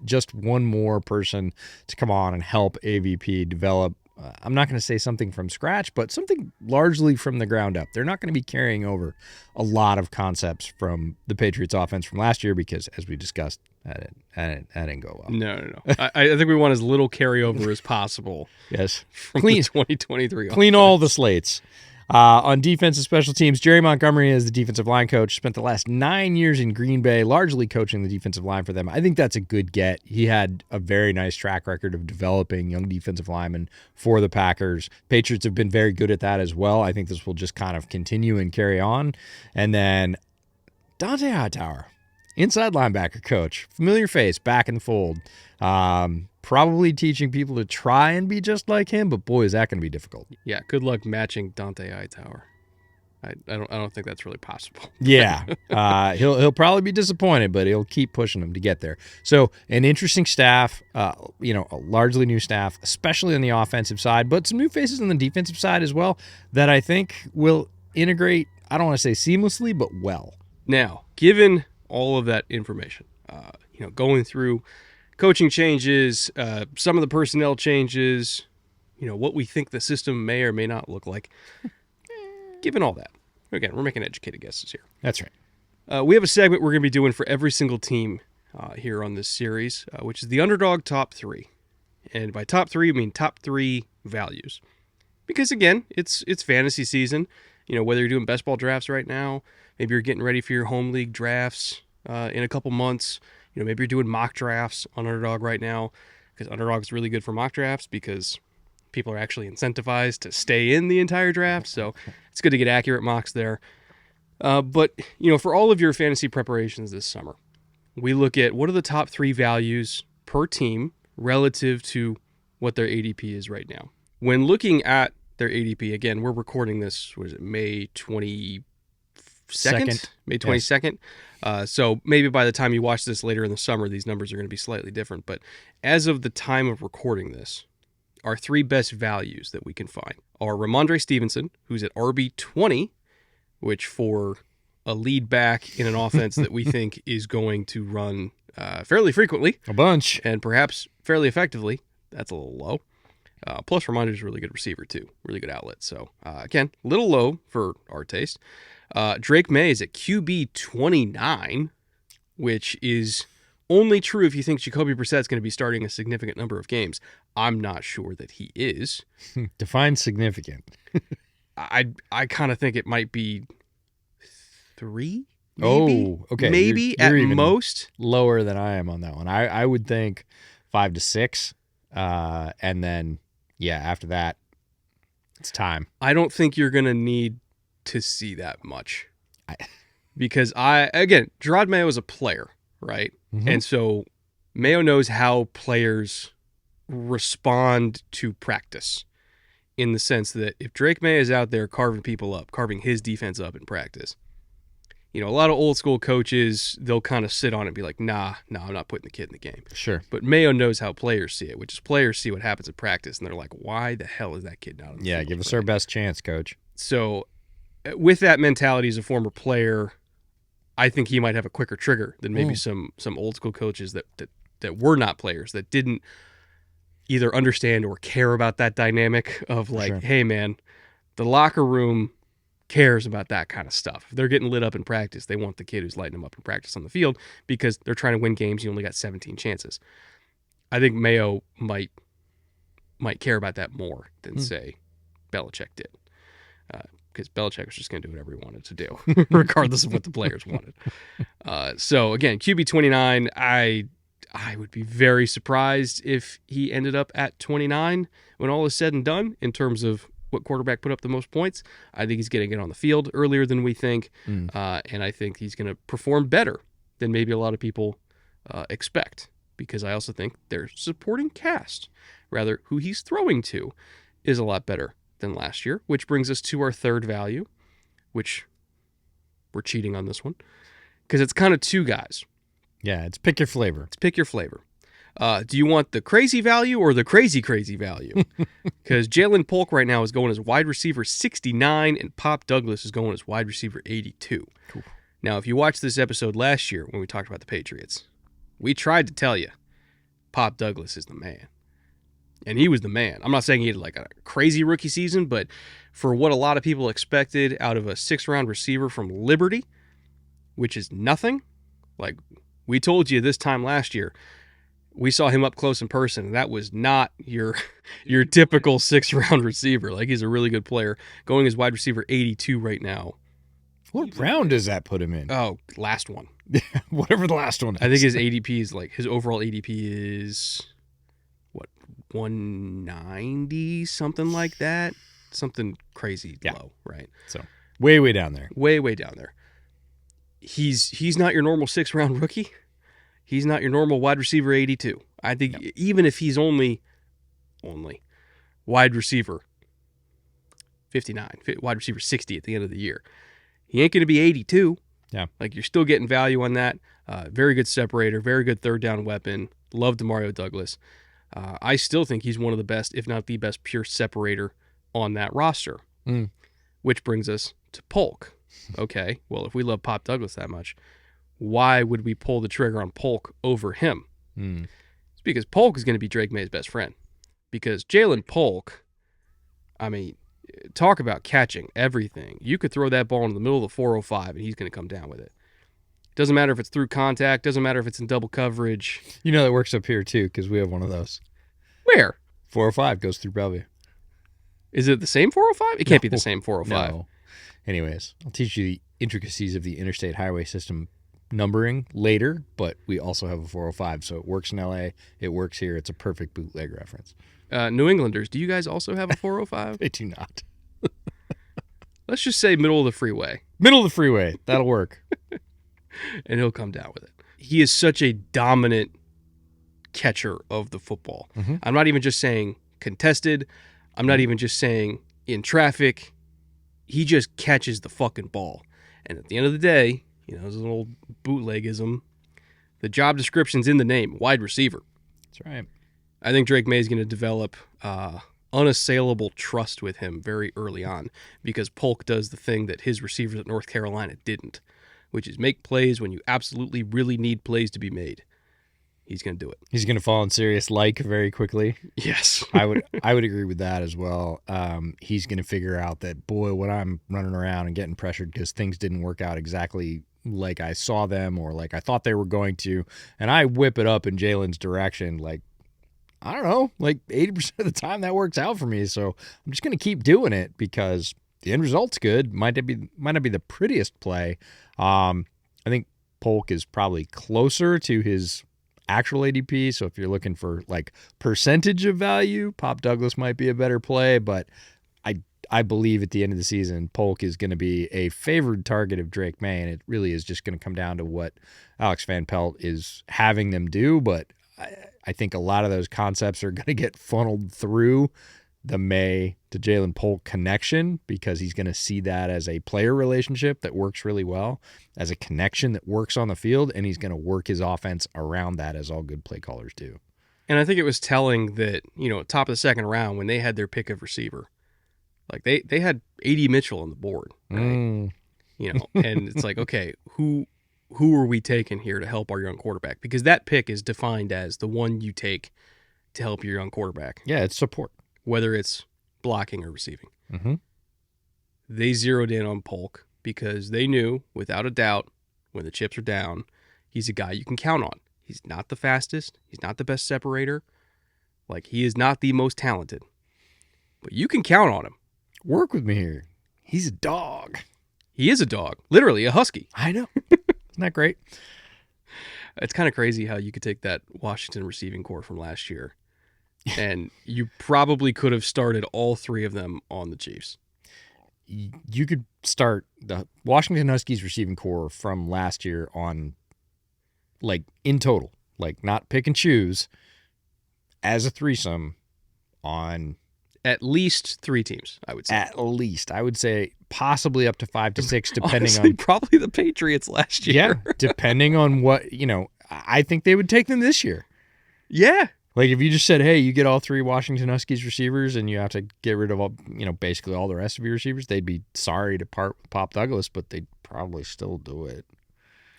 just one more person to come on and help AVP develop. I'm not going to say something from scratch, but something largely from the ground up. They're not going to be carrying over a lot of concepts from the Patriots offense from last year because, as we discussed, that didn't go well. No. I think we want as little carryover as possible. Yes. From the 2023 Clean offense. all the slates. On defense and special teams, Jerry Montgomery is the defensive line coach. Spent the last 9 years in Green Bay, largely coaching the defensive line for them. I think that's a good get. He had a very nice track record of developing young defensive linemen for the Packers. Patriots have been very good at that as well. I think this will just kind of continue and carry on. And then Dante Hightower, inside linebacker coach, familiar face, back in the fold. Probably teaching people to try and be just like him, but boy, is that going to be difficult. Yeah, good luck matching Dante Hightower. I don't think that's really possible. Yeah, he'll probably be disappointed, but he'll keep pushing him to get there. So an interesting staff, a largely new staff, especially on the offensive side, but some new faces on the defensive side as well that I think will integrate. I don't want to say seamlessly, but well. Now, given all of that information, going through coaching changes, some of the personnel changes, what we think the system may or may not look like. Given all that, again, we're making educated guesses here. That's right. We have a segment we're going to be doing for every single team here on this series, which is the Underdog Top 3. And by top 3, I mean top 3 values. Because, again, it's fantasy season. Whether you're doing best ball drafts right now, maybe you're getting ready for your home league drafts in a couple months. Maybe you're doing mock drafts on Underdog right now, because Underdog is really good for mock drafts because people are actually incentivized to stay in the entire draft. So it's good to get accurate mocks there. But for all of your fantasy preparations this summer, we look at what are the top 3 values per team relative to what their ADP is right now. When looking at their ADP, again, we're recording this, May 22nd? May 22nd. Yes. So maybe by the time you watch this later in the summer, these numbers are going to be slightly different. But as of the time of recording this, our 3 best values that we can find are Ramondre Stevenson, who's at RB20, which for a lead back in an offense that we think is going to run fairly frequently. A bunch. And perhaps fairly effectively. That's a little low. Plus, Ramondre's a really good receiver, too. Really good outlet. So, again, a little low for our taste. Drake May is at QB 29, which is only true if you think Jacoby Brissett's going to be starting a significant number of games. I'm not sure that he is. Define significant. I kind of think it might be 3. Maybe? Oh, okay. Maybe you're at most. Lower than I am on that one. I would think 5 to 6, and then after that, it's time. I don't think you're going to need to see that much. Because Gerard Mayo is a player, right? Mm-hmm. And so Mayo knows how players respond to practice, in the sense that if Drake May is out there carving people up, carving his defense up in practice, a lot of old school coaches, they'll kind of sit on it and be like, nah, I'm not putting the kid in the game. Sure. But Mayo knows how players see it, which is players see what happens at practice, and they're like, why the hell is that kid not on the field? Give us our best chance, coach. So with that mentality as a former player, I think he might have a quicker trigger than maybe some old school coaches that were not players, that didn't either understand or care about that dynamic of like, sure, hey man, the locker room cares about that kind of stuff. If they're getting lit up in practice, they want the kid who's lighting them up in practice on the field because they're trying to win games. You only got 17 chances. I think Mayo might care about that more than, say, Belichick did. Because Belichick was just going to do whatever he wanted to do, regardless of what the players wanted. So, again, QB 29, I would be very surprised if he ended up at 29 when all is said and done in terms of what quarterback put up the most points. I think he's going to get on the field earlier than we think, and I think he's going to perform better than maybe a lot of people expect, because I also think their supporting cast, rather who he's throwing to, is a lot better than last year, which brings us to our third value, which We're cheating on this one because it's kind of two guys. Yeah, it's pick your flavor. It's pick your flavor. Do you want the crazy value or the crazy value? Because Jalen Polk right now is going as wide receiver 69 and Pop Douglas is going as wide receiver 82. Cool. Now, if you watched this episode last year when we talked about the Patriots, we tried to tell you Pop Douglas is the man. And he was the man. I'm not saying he had like a crazy rookie season, but for what a lot of people expected out of a 6th-round receiver from Liberty, which is nothing, like we told you this time last year, we saw him up close in person, and that was not your typical 6th-round receiver. Like, he's a really good player. Going as wide receiver 82 right now. What round does that put him in? Oh, last one. Whatever the last one is. I think his ADP is like, his overall ADP is, what, 190, something like that? Something crazy low, right? So, way down there. Way down there. He's not your normal 6th-round rookie. He's not your normal wide receiver 82. I think even if he's only wide receiver 59, wide receiver 60 at the end of the year, he ain't going to be 82. Yeah. Like, you're still getting value on that. Very good separator, very good third down weapon. Love DeMario Douglas. I still think he's one of the best, if not the best, pure separator on that roster. Which brings us to Polk. Okay, well, if we love Pop Douglas that much, why would we pull the trigger on Polk over him? It's because Polk is going to be Drake May's best friend. Because Jalen Polk, I mean, talk about catching everything. You could throw that ball in the middle of the 405 and he's going to come down with it. Doesn't matter if it's through contact. Doesn't matter if it's in double coverage. You know that works up here too because we have one of those. Where? 405 goes through Bellevue. Is it the same 405? It can't be the same 405. No. Anyways, I'll teach you the intricacies of the interstate highway system numbering later, but we also have a 405, so it works in LA. It works here. It's a perfect bootleg reference. New Englanders, do you guys also have a 405? They do not. Let's just say middle of the freeway. Middle of the freeway. That'll work. And he'll come down with it. He is such a dominant catcher of the football. I'm not even just saying contested. I'm not even just saying in traffic. He just catches the fucking ball. And at the end of the day, you know, there's an old bootlegism. The job description's in the name, wide receiver. That's right. I think Drake May is going to develop unassailable trust with him very early on because Polk does the thing that his receivers at North Carolina didn't, which is make plays when you absolutely really need plays to be made. He's going to do it. He's going to fall in serious like very quickly. Yes. I would agree with that as well. He's going to figure out that, boy, when I'm running around and getting pressured because things didn't work out exactly like I saw them or like I thought they were going to, and I whip it up in Jalen's direction, like, I don't know, like 80% of the time that works out for me. So I'm just going to keep doing it because the end result's good. Might not be the prettiest play. I think Polk is probably closer to his actual ADP. So if you're looking for like percentage of value, Pop Douglas might be a better play. But I believe at the end of the season, Polk is going to be a favored target of Drake May, and it really is just going to come down to what Alex Van Pelt is having them do. But I think a lot of those concepts are going to get funneled through the May to Jalen Polk connection because he's going to see that as a player relationship that works really well, as a connection that works on the field, and he's going to work his offense around that as all good play callers do. And I think it was telling that, you know, top of the second round when they had their pick of receiver, like they had A.D. Mitchell on the board, right? You know, and it's like, okay, who are we taking here to help our young quarterback? Because that pick is defined as the one you take to help your young quarterback. Yeah, it's support. Whether it's blocking or receiving. They zeroed in on Polk because they knew, without a doubt, when the chips are down, he's a guy you can count on. He's not the fastest. He's not the best separator. Like, he is not the most talented. But you can count on him. Work with me here. He's a dog. He is a dog. Literally, a husky. I know. Isn't that great? It's kind of crazy how you could take that Washington receiving core from last year and you probably could have started all three of them on the Chiefs. You could start the Washington Huskies receiving core from last year on, like, in total, like, not pick and choose, as a threesome on At least 3 teams, I would say. At least. I would say possibly up to 5 to 6, depending Honestly, on... probably the Patriots last year. Yeah, depending on what, I think they would take them this year. Yeah. Like if you just said, hey, you get all 3 Washington Huskies receivers and you have to get rid of all, basically all the rest of your receivers, they'd be sorry to part with Pop Douglas, but they'd probably still do it.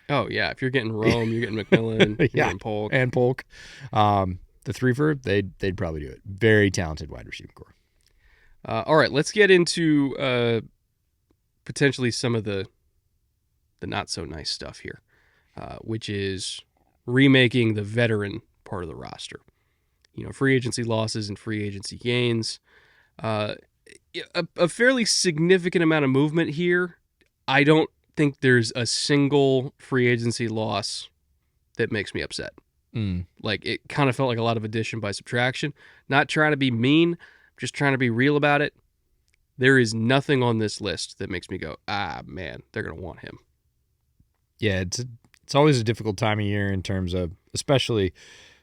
Oh, yeah. If you're getting Rome, you're getting McMillan, you're getting Polk. And Polk. The 3 they'd probably do it. Very talented wide receiving core. All right, let's get into potentially some of the not so nice stuff here, which is remaking the veteran part of the roster. Free agency losses and free agency gains. A fairly significant amount of movement here. I don't think there's a single free agency loss that makes me upset. Like, it kind of felt like a lot of addition by subtraction. Not trying to be mean, just trying to be real about it. There is nothing on this list that makes me go, man, they're going to want him. Yeah, it's always a difficult time of year in terms of, especially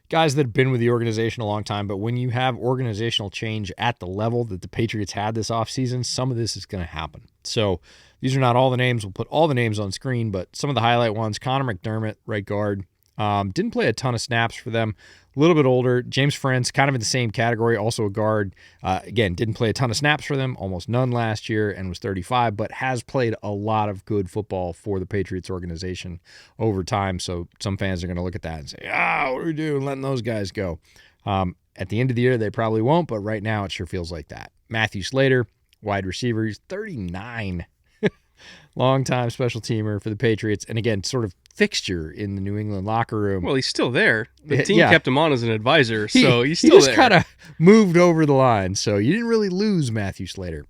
guys that have been with the organization a long time, but when you have organizational change at the level that the Patriots had this offseason, some of this is going to happen. So these are not all the names. We'll put all the names on screen, but some of the highlight ones: Connor McDermott, right guard. Didn't play a ton of snaps for them. A little bit older. James Ferentz, kind of in the same category, also a guard. Again, didn't play a ton of snaps for them, almost none last year, and was 35, but has played a lot of good football for the Patriots organization over time. So some fans are going to look at that and say, what are we doing letting those guys go? At the end of the year, they probably won't, but right now it sure feels like that. Matthew Slater, wide receiver, he's 39. Long-time special teamer for the Patriots, and again, sort of fixture in the New England locker room. Well, he's still there. The team kept him on as an advisor, so he's still there. He just kind of moved over the line, so you didn't really lose Matthew Slater.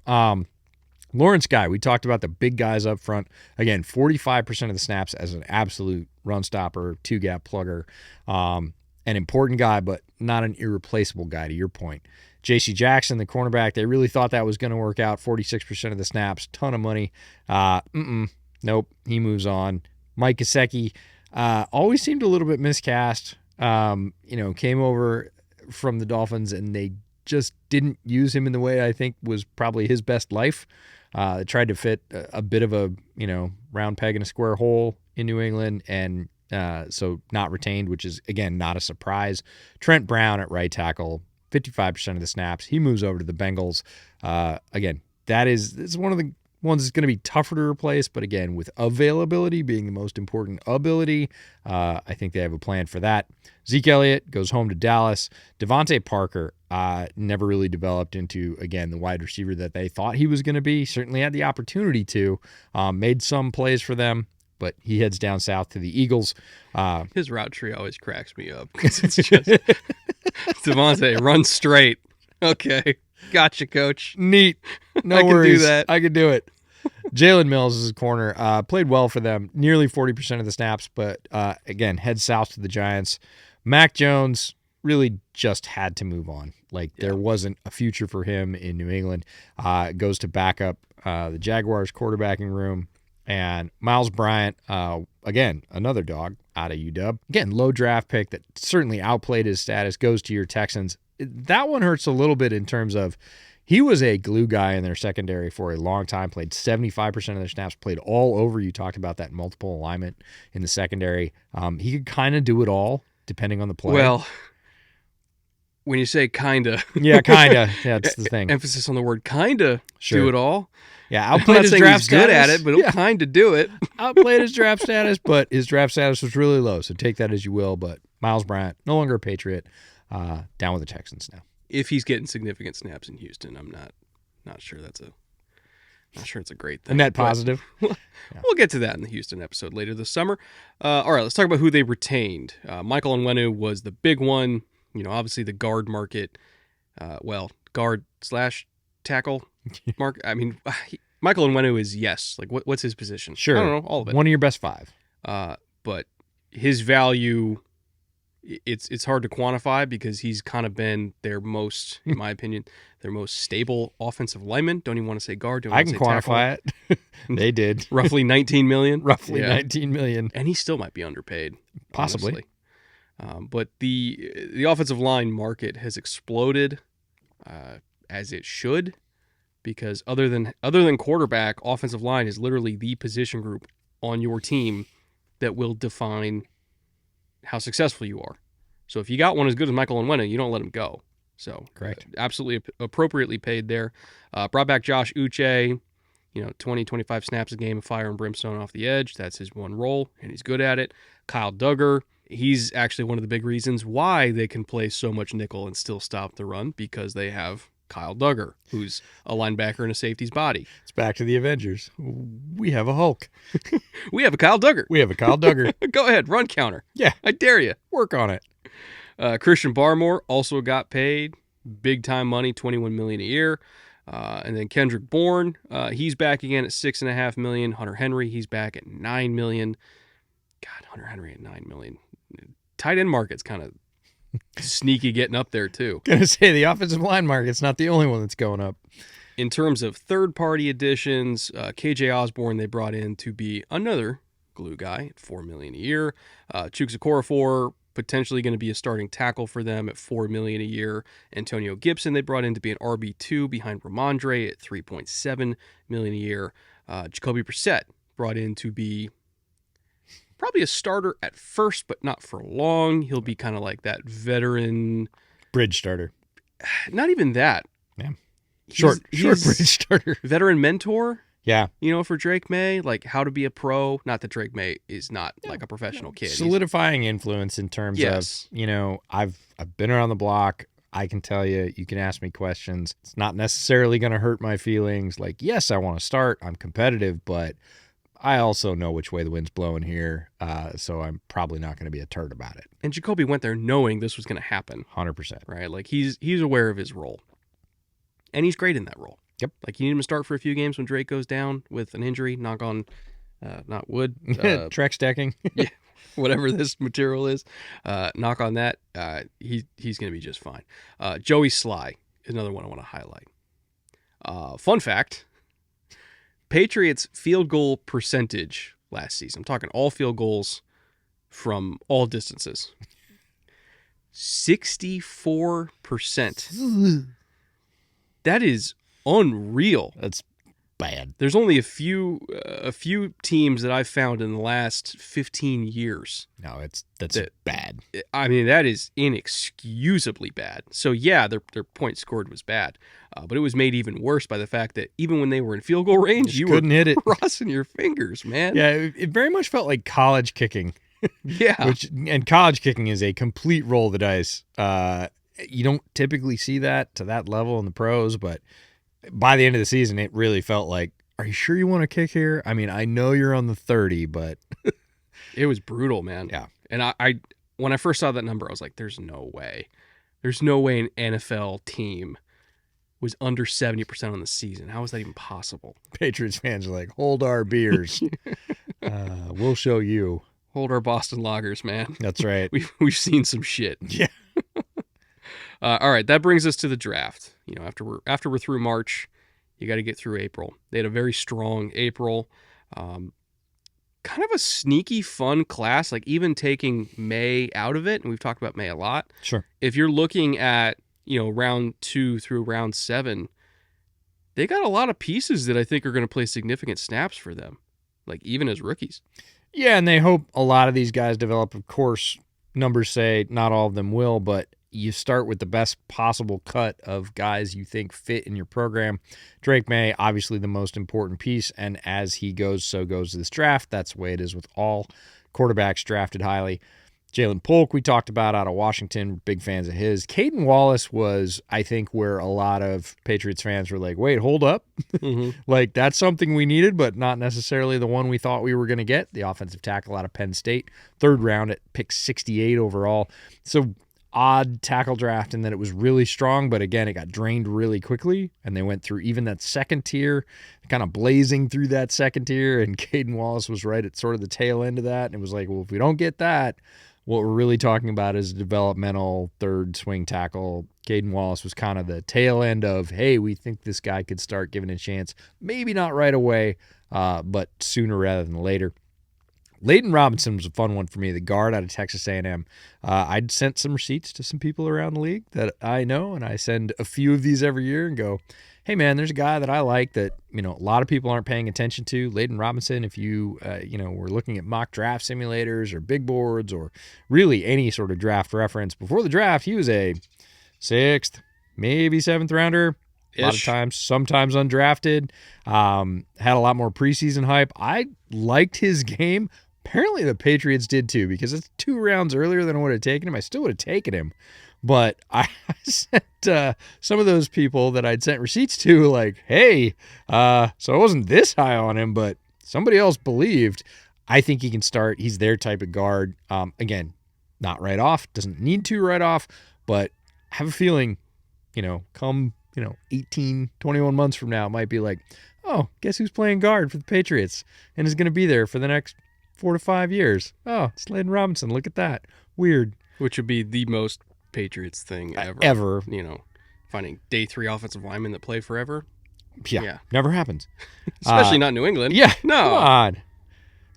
Lawrence Guy, we talked about the big guys up front. Again, 45% of the snaps as an absolute run stopper, 2-gap plugger. An important guy, but not an irreplaceable guy, to your point. J.C. Jackson, the cornerback, they really thought that was going to work out. 46% of the snaps, ton of money. Nope, he moves on. Mike Gesicki always seemed a little bit miscast. Came over from the Dolphins, and they just didn't use him in the way I think was probably his best life. They tried to fit a bit of a round peg in a square hole in New England, and so not retained, which is, again, not a surprise. Trent Brown at right tackle, 55% of the snaps. He moves over to the Bengals. Again, it's one of the ones that's going to be tougher to replace, but again, with availability being the most important ability, I think they have a plan for that. Zeke Elliott goes home to Dallas. Devontae Parker never really developed into, again, the wide receiver that they thought he was going to be. Certainly had the opportunity to. Made some plays for them, but he heads down south to the Eagles. His route tree always cracks me up because it's just Devontae, run straight. Okay. Gotcha, coach. Neat. No I can worries. do that. I can do it. Jalen Mills is a corner. Played well for them. Nearly 40% of the snaps, but again, heads south to the Giants. Mac Jones really just had to move on. There wasn't a future for him in New England. Goes to back up the Jaguars quarterbacking room. And Miles Bryant, again, another dog out of UW. Again, low draft pick that certainly outplayed his status, goes to your Texans. That one hurts a little bit in terms of he was a glue guy in their secondary for a long time, played 75% of their snaps, played all over. You talked about that multiple alignment in the secondary. He could kind of do it all, depending on the play. Well, when you say kinda. Yeah, kinda. That's the thing. Emphasis on the word kinda. Sure. Do it all. Yeah, outplayed his draft he's status. Good at it, but he'll kind of do it. Outplayed his draft status, but his draft status was really low, so take that as you will. But Miles Bryant, no longer a Patriot, down with the Texans now. If he's getting significant snaps in Houston, I'm not sure it's a great thing. A net positive. We'll get to that in the Houston episode later this summer. All right, let's talk about who they retained. Michael Onwenu was the big one. Obviously the guard market, guard/tackle market. I mean, Michael Onwenu is yes. What's his position? Sure. I don't know, all of it. One of your best 5. But his value, it's hard to quantify because he's kind of been their most, in my opinion, their most stable offensive lineman. Don't even want to say guard. I can quantify it. They did. Roughly $19 million. Roughly $19 million. And he still might be underpaid. Possibly. Honestly. But the offensive line market has exploded. as it should, because other than quarterback, offensive line is literally the position group on your team that will define how successful you are. So if you got one as good as Michael Onwenu, you don't let him go. So Correct. Absolutely appropriately paid there. Brought back Josh Uche, 20, 25 snaps a game of fire and brimstone off the edge. That's his one role, and he's good at it. Kyle Duggar, he's actually one of the big reasons why they can play so much nickel and still stop the run, because they have Kyle Duggar, who's a linebacker in a safety's body. It's back to the Avengers. We have a Hulk. We have a Kyle Duggar. We have a Kyle Duggar. Go ahead, run counter. Yeah. I dare you. Work on it. Christian Barmore also got paid big time money, $21 million a year. And then Kendrick Bourne, he's back again at $6.5 million. Hunter Henry, he's back at $9 million. God, Hunter Henry at $9 million. Tight end market's kind of sneaky getting up there too. Gonna say the offensive line market's not the only one that's going up. In terms of third-party additions, KJ Osborne they brought in to be another glue guy at $4 million a year. Chukwueze Okorafor, potentially going to be a starting tackle for them at $4 million a year. Antonio Gibson they brought in to be an RB2 behind Ramondre at $3.7 million a year. Jacoby Brissett brought in to be probably a starter at first, but not for long. He'll be kind of like that veteran Bridge starter. Not even that. Yeah. Short bridge starter. Veteran mentor. Yeah. For Drake May, like how to be a pro. Not that Drake May is not like a professional kid. Solidifying influence in terms Yes. of, I've been around the block. I can tell you, you can ask me questions. It's not necessarily going to hurt my feelings. Like, yes, I want to start. I'm competitive, but I also know which way the wind's blowing here. So I'm probably not going to be a turd about it. And Jacoby went there knowing this was going to happen. 100%. Right? Like he's aware of his role. And he's great in that role. Yep. Like you need him to start for a few games when Drake goes down with an injury, knock on, not wood. Trek stacking. Yeah, whatever this material is, knock on that. He's going to be just fine. Joey Sly is another one I want to highlight. Fun fact, Patriots field goal percentage last season, I'm talking all field goals from all distances, 64%. That is unreal. That's bad. There's only a few teams that I've found in the last 15 years. No, that's bad. I mean, that is inexcusably bad. So yeah, their point scored was bad, but it was made even worse by the fact that even when they were in field goal range, you couldn't hit it, crossing your fingers, man. Yeah, it very much felt like college kicking. Yeah, and college kicking is a complete roll of the dice. You don't typically see that to that level in the pros, but by the end of the season, it really felt like, are you sure you want to kick here? I mean, I know you're on the 30, but it was brutal, man. Yeah. And I when I first saw that number, I was like, there's no way. There's no way an NFL team was under 70% on the season. How is that even possible? Patriots fans are like, hold our beers. We'll show you. Hold our Boston Lagers, man. That's right. We've seen some shit. Yeah. All right, that brings us to the draft. After we're through March, you got to get through April. They had a very strong April, kind of a sneaky, fun class. Like even taking May out of it, and we've talked about May a lot. Sure. If you're looking at round 2 through round 7, they got a lot of pieces that I think are going to play significant snaps for them, like even as rookies. Yeah, and they hope a lot of these guys develop. Of course, numbers say not all of them will, but you start with the best possible cut of guys you think fit in your program. Drake May, obviously the most important piece, and as he goes, so goes this draft. That's the way it is with all quarterbacks drafted highly. Jalen Polk, we talked about out of Washington, big fans of his. Caden Wallace was, I think, where a lot of Patriots fans were like, wait, hold up. Mm-hmm. Like, that's something we needed, but not necessarily the one we thought we were going to get. The offensive tackle out of Penn State, 3rd round at pick 68 overall. So odd tackle draft in that it was really strong, but again, it got drained really quickly, and they went through even that second tier, kind of blazing through that second tier, and Caden Wallace was right at sort of the tail end of that, and it was like, well, if we don't get that, what we're really talking about is a developmental 3rd swing tackle. Caden Wallace was kind of the tail end of, hey, we think this guy could start giving a chance. Maybe not right away, but sooner rather than later. Leighton Robinson was a fun one for me, the guard out of Texas A&M. I'd sent some receipts to some people around the league that I know, and I send a few of these every year and go, hey, man, there's a guy that I like that, a lot of people aren't paying attention to. Leighton Robinson, if you, were looking at mock draft simulators or big boards or really any sort of draft reference, before the draft, he was a 6th, maybe 7th rounder. A lot of times, sometimes undrafted. Had a lot more preseason hype. I liked his game. Apparently the Patriots did too, because it's 2 rounds earlier than I would have taken him. I still would have taken him. But I sent some of those people that I'd sent receipts to like, hey, so I wasn't this high on him, but somebody else believed. I think he can start. He's their type of guard. Again, not right off. Doesn't need to right off. But I have a feeling, come 18, 21 months from now, it might be like, oh, guess who's playing guard for the Patriots and is going to be there for the next 4 to 5 years? Oh, it's Leighton Robinson. Look at that. Weird. Which would be the most Patriots thing ever. Ever. Finding day 3 offensive linemen that play forever. Yeah. Never happens. Especially not New England. Yeah. No. Come on.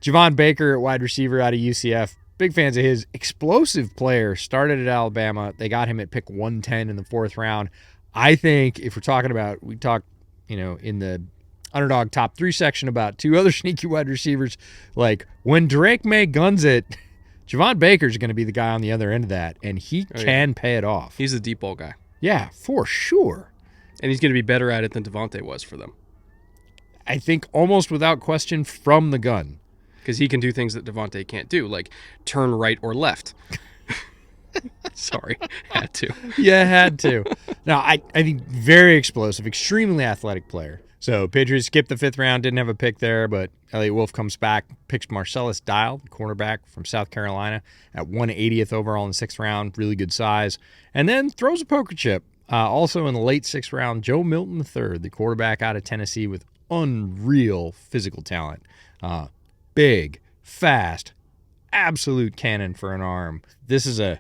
Javon Baker at wide receiver out of UCF. Big fans of his. Explosive player. Started at Alabama. They got him at pick 110 in the 4th round. I think if we're talking about, we talked, in the Underdog top 3 section about 2 other sneaky wide receivers. Like when Drake May guns it, Javon Baker's going to be the guy on the other end of that, and he can pay it off. He's a deep ball guy. Yeah, for sure. And he's going to be better at it than Devontae was for them. I think almost without question from the gun. Because he can do things that Devontae can't do, like turn right or left. Sorry, had to. Yeah, had to. Now, I think very explosive, extremely athletic player. So Patriots skipped the 5th round, didn't have a pick there, but Elliott Wolf comes back, picks Marcellus Dial, the cornerback from South Carolina, at 180th overall in the 6th round, really good size, and then throws a poker chip. Also in the late 6th round, Joe Milton III, the quarterback out of Tennessee with unreal physical talent. Big, fast, absolute cannon for an arm. This is a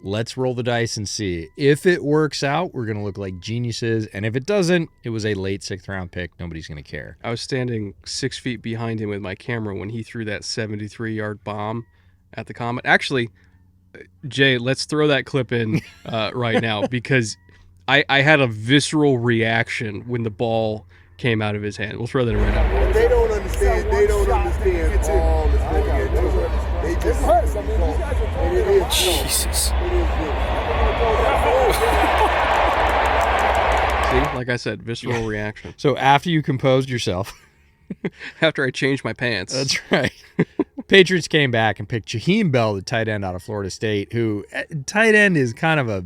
let's roll the dice and see. If it works out, we're going to look like geniuses. And if it doesn't, it was a late 6th round pick. Nobody's going to care. I was standing 6 feet behind him with my camera when he threw that 73-yard bomb at the Comet. Actually, Jay, let's throw that clip in right now because I had a visceral reaction when the ball came out of his hand. We'll throw that in right now. They don't understand. They don't understand all this going into it. They just and it is Jesus. It is See, like I said, visceral reaction. So after you composed yourself, after I changed my pants. That's right. Patriots came back and picked Jaheim Bell, the tight end out of Florida State, who tight end is kind of a,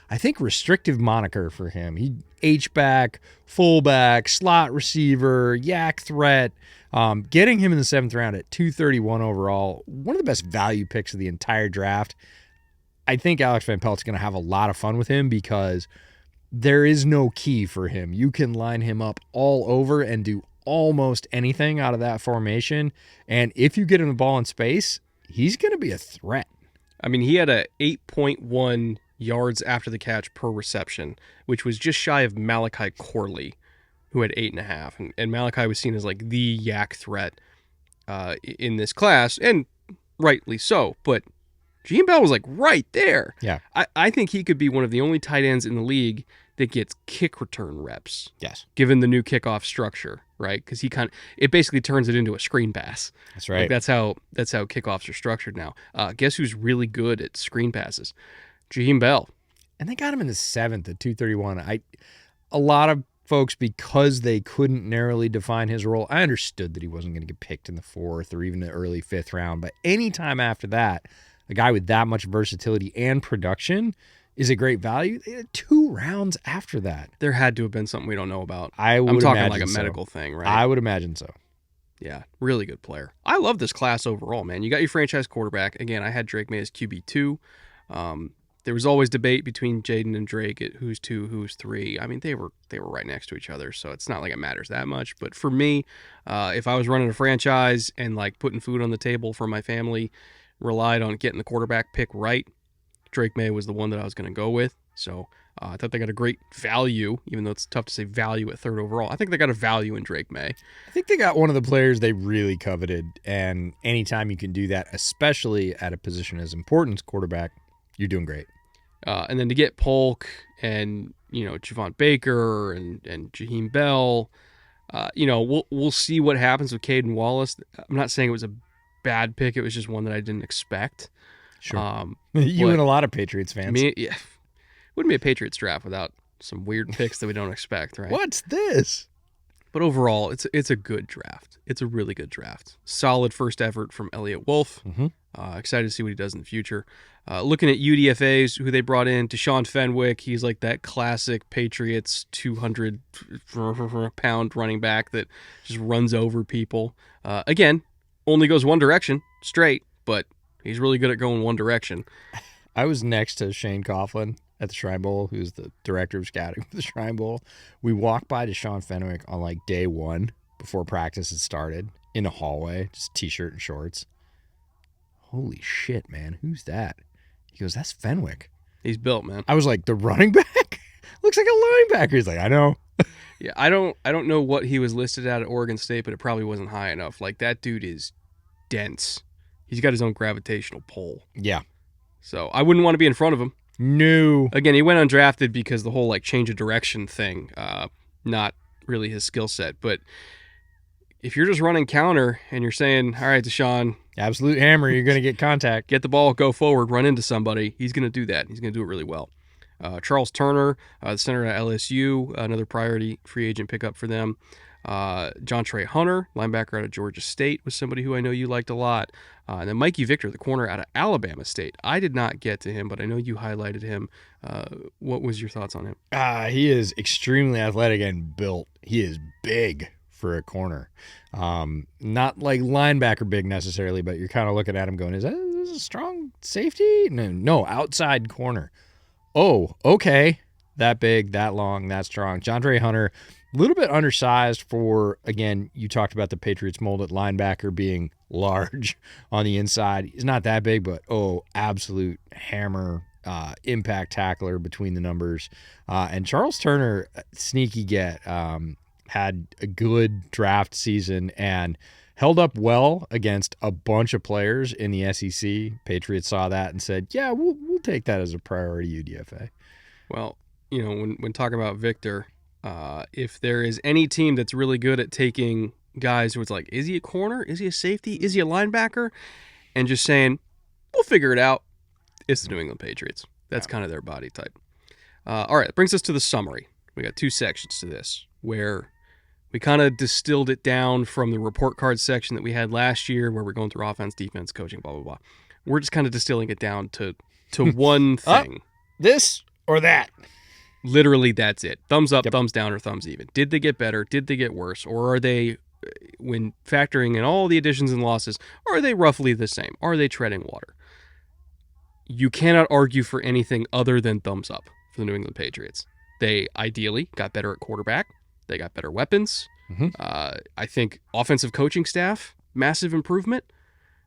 I think, restrictive moniker for him. He H-back, fullback, slot receiver, yak threat. Getting him in the 7th round at 231 overall, one of the best value picks of the entire draft. I think Alex Van Pelt's going to have a lot of fun with him because there is no key for him. You can line him up all over and do almost anything out of that formation. And if you get him the ball in space, he's going to be a threat. I mean, he had a 8.1 yards after the catch per reception, which was just shy of Malachi Corley, who had 8.5. And Malachi was seen as like the yak threat in this class, and rightly so. But Jaheim Bell was like right there. Yeah. I think he could be one of the only tight ends in the league that gets kick return reps. Yes. Given the new kickoff structure, right? Because it basically turns it into a screen pass. That's right. Like that's how kickoffs are structured now. Guess who's really good at screen passes? Jaheim Bell. And they got him in the 7th at 231. A lot of folks, because they couldn't narrowly define his role, I understood that he wasn't going to get picked in the 4th or even the early 5th round. But anytime after that, a guy with that much versatility and production is a great value. They had 2 rounds after that. There had to have been something we don't know about. I'm talking like a medical thing, right? I would imagine so. Yeah, really good player. I love this class overall, man. You got your franchise quarterback. Again, I had Drake May as QB2. There was always debate between Jaden and Drake at who's 2, who's 3. I mean, they were right next to each other, so it's not like it matters that much. But for me, if I was running a franchise and like putting food on the table for my family, relied on getting the quarterback pick right, Drake May was the one that I was going to go with. So I thought they got a great value, even though it's tough to say value at third overall. I think they got a value in Drake May. I think they got one of the players they really coveted, and anytime you can do that, especially at a position as important as quarterback, you're doing great. And then to get Polk and, Javon Baker and Jaheim Bell, we'll see what happens with Caden Wallace. I'm not saying it was a bad pick. It was just one that I didn't expect. Sure. You and a lot of Patriots fans. Yeah. Wouldn't be a Patriots draft without some weird picks that we don't expect, right? What's this? But overall, it's a good draft. It's a really good draft. Solid first effort from Elliott Wolf. Mm-hmm. Excited to see what he does in the future. Looking at UDFAs, who they brought in, Deshaun Fenwick. He's like that classic Patriots 200-pound running back that just runs over people. Again, only goes one direction, straight, but he's really good at going one direction. I was next to Shane Coughlin at the Shrine Bowl, who's the director of scouting for the Shrine Bowl. We walked by Deshaun Fenwick on like day one before practice had started in the hallway, just t-shirt and shorts. Holy shit, man. Who's that? He goes, that's Fenwick. He's built, man. I was like, the running back? Looks like a linebacker. He's like, I know. Yeah, I don't know what he was listed at Oregon State, but it probably wasn't high enough. Like, that dude is dense. He's got his own gravitational pull. Yeah. So I wouldn't want to be in front of him. No. Again, he went undrafted because the whole like change of direction thing, not really his skill set. But if you're just running counter and you're saying, all right, Deshaun, absolute hammer, you're going to get contact. Get the ball, go forward, run into somebody. He's going to do that. He's going to do it really well. Charles Turner, the center at LSU, another priority free agent pickup for them. John Trey Hunter, linebacker out of Georgia State, was somebody who I know you liked a lot. And then Mikey Victor, the corner out of Alabama State. I did not get to him, but I know you highlighted him. What was your thoughts on him? He is extremely athletic and built. He is big for a corner. Not like linebacker big necessarily, but you're kind of looking at him going, is this a strong safety? No, outside corner. Oh, okay. That big, that long, that strong. John Trey Hunter, a little bit undersized for, again, you talked about the Patriots molded linebacker being large on the inside. He's not that big, but, absolute hammer, impact tackler between the numbers. And Charles Turner, sneaky get, had a good draft season and held up well against a bunch of players in the SEC. Patriots saw that and said, yeah, we'll take that as a priority UDFA. Well, when talking about Victor, if there is any team that's really good at taking guys who it's like, is he a corner? Is he a safety? Is he a linebacker? And just saying, we'll figure it out. It's the New England Patriots. That's kind of their body type. All right, that brings us to the summary. We got two sections to this where we kind of distilled it down from the report card section that we had last year where we're going through offense, defense, coaching, blah, blah, blah. We're just kind of distilling it down to one thing. This or that. Literally, that's it. Thumbs up, thumbs down, or thumbs even. Did they get better? Did they get worse? Or are they, when factoring in all the additions and losses, are they roughly the same? Are they treading water? You cannot argue for anything other than thumbs up for the New England Patriots. They ideally got better at quarterback. They got better weapons. Mm-hmm. I think offensive coaching staff, massive improvement.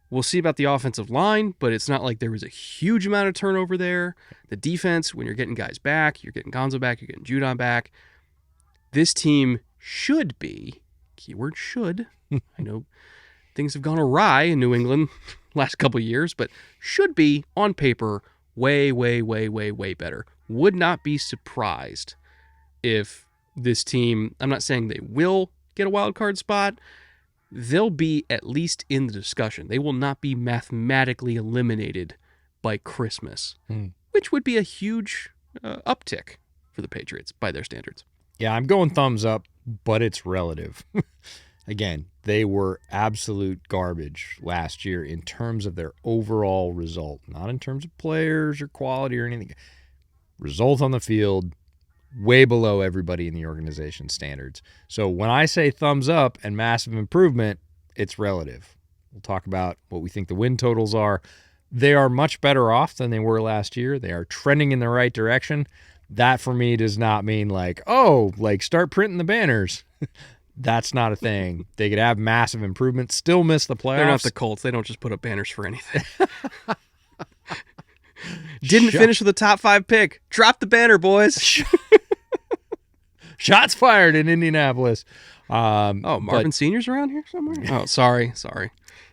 We'll see about the offensive line, but it's not like there was a huge amount of turnover there. The defense, when you're getting guys back, you're getting Gonzo back, you're getting Judon back. This team should be, keyword should, I know things have gone awry in New England last couple of years, but should be, on paper, way, way, way, way, way better. Would not be surprised if this team, I'm not saying they will get a wild card spot, they'll be at least in the discussion. They will not be mathematically eliminated by Christmas, which would be a huge uptick for the Patriots by their standards. Yeah, I'm going thumbs up, but it's relative. Again, they were absolute garbage last year in terms of their overall result, not in terms of players or quality or anything. Result on the field, way below everybody in the organization's standards. So when I say thumbs up and massive improvement, it's relative. We'll talk about what we think the win totals are. They are much better off than they were last year. They are trending in the right direction. That for me does not mean start printing the banners. That's not a thing. They could have massive improvement, still miss the playoffs. They're not the Colts. They don't just put up banners for anything. Didn't finish with a top 5 pick. Drop the banner, boys. Shots fired in Indianapolis. Marvin Sr.'s around here somewhere? Oh, sorry.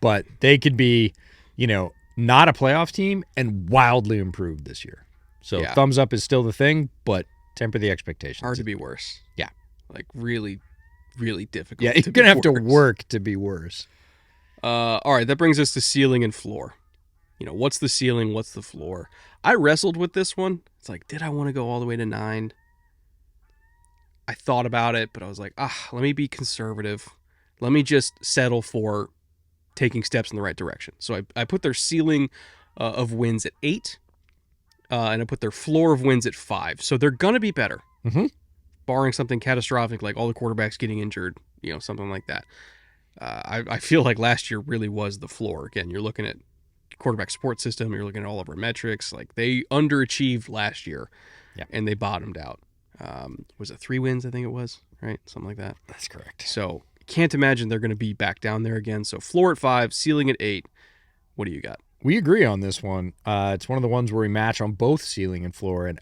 But they could be, not a playoff team and wildly improved this year. So thumbs up is still the thing, but temper the expectations. Hard to be worse. Yeah. Like really, really difficult. Yeah, you're going to have to work to be worse. All right, that brings us to ceiling and floor. What's the ceiling? What's the floor? I wrestled with this one. It's like, did I want to go all the way to 9? I thought about it, but I was like, let me be conservative. Let me just settle for taking steps in the right direction. So I put their ceiling of wins at 8, and I put their floor of wins at 5. So they're going to be better, barring something catastrophic like all the quarterbacks getting injured, something like that. I feel like last year really was the floor. Again, you're looking at quarterback support system, you're looking at all of our metrics. Like they underachieved last year, and they bottomed out. Was it 3 wins? I think it was, right? Something like that. That's correct. So can't imagine they're going to be back down there again. So floor at 5, ceiling at 8. What do you got? We agree on this one. It's one of the ones where we match on both ceiling and floor. And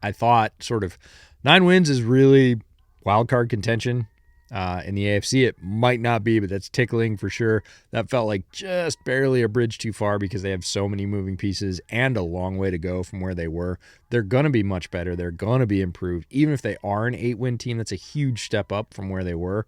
I thought sort of 9 wins is really wild card contention. In the AFC, it might not be, but that's tickling for sure. That felt like just barely a bridge too far because they have so many moving pieces and a long way to go from where they were. They're going to be much better. They're going to be improved. Even if they are an 8-win team, that's a huge step up from where they were.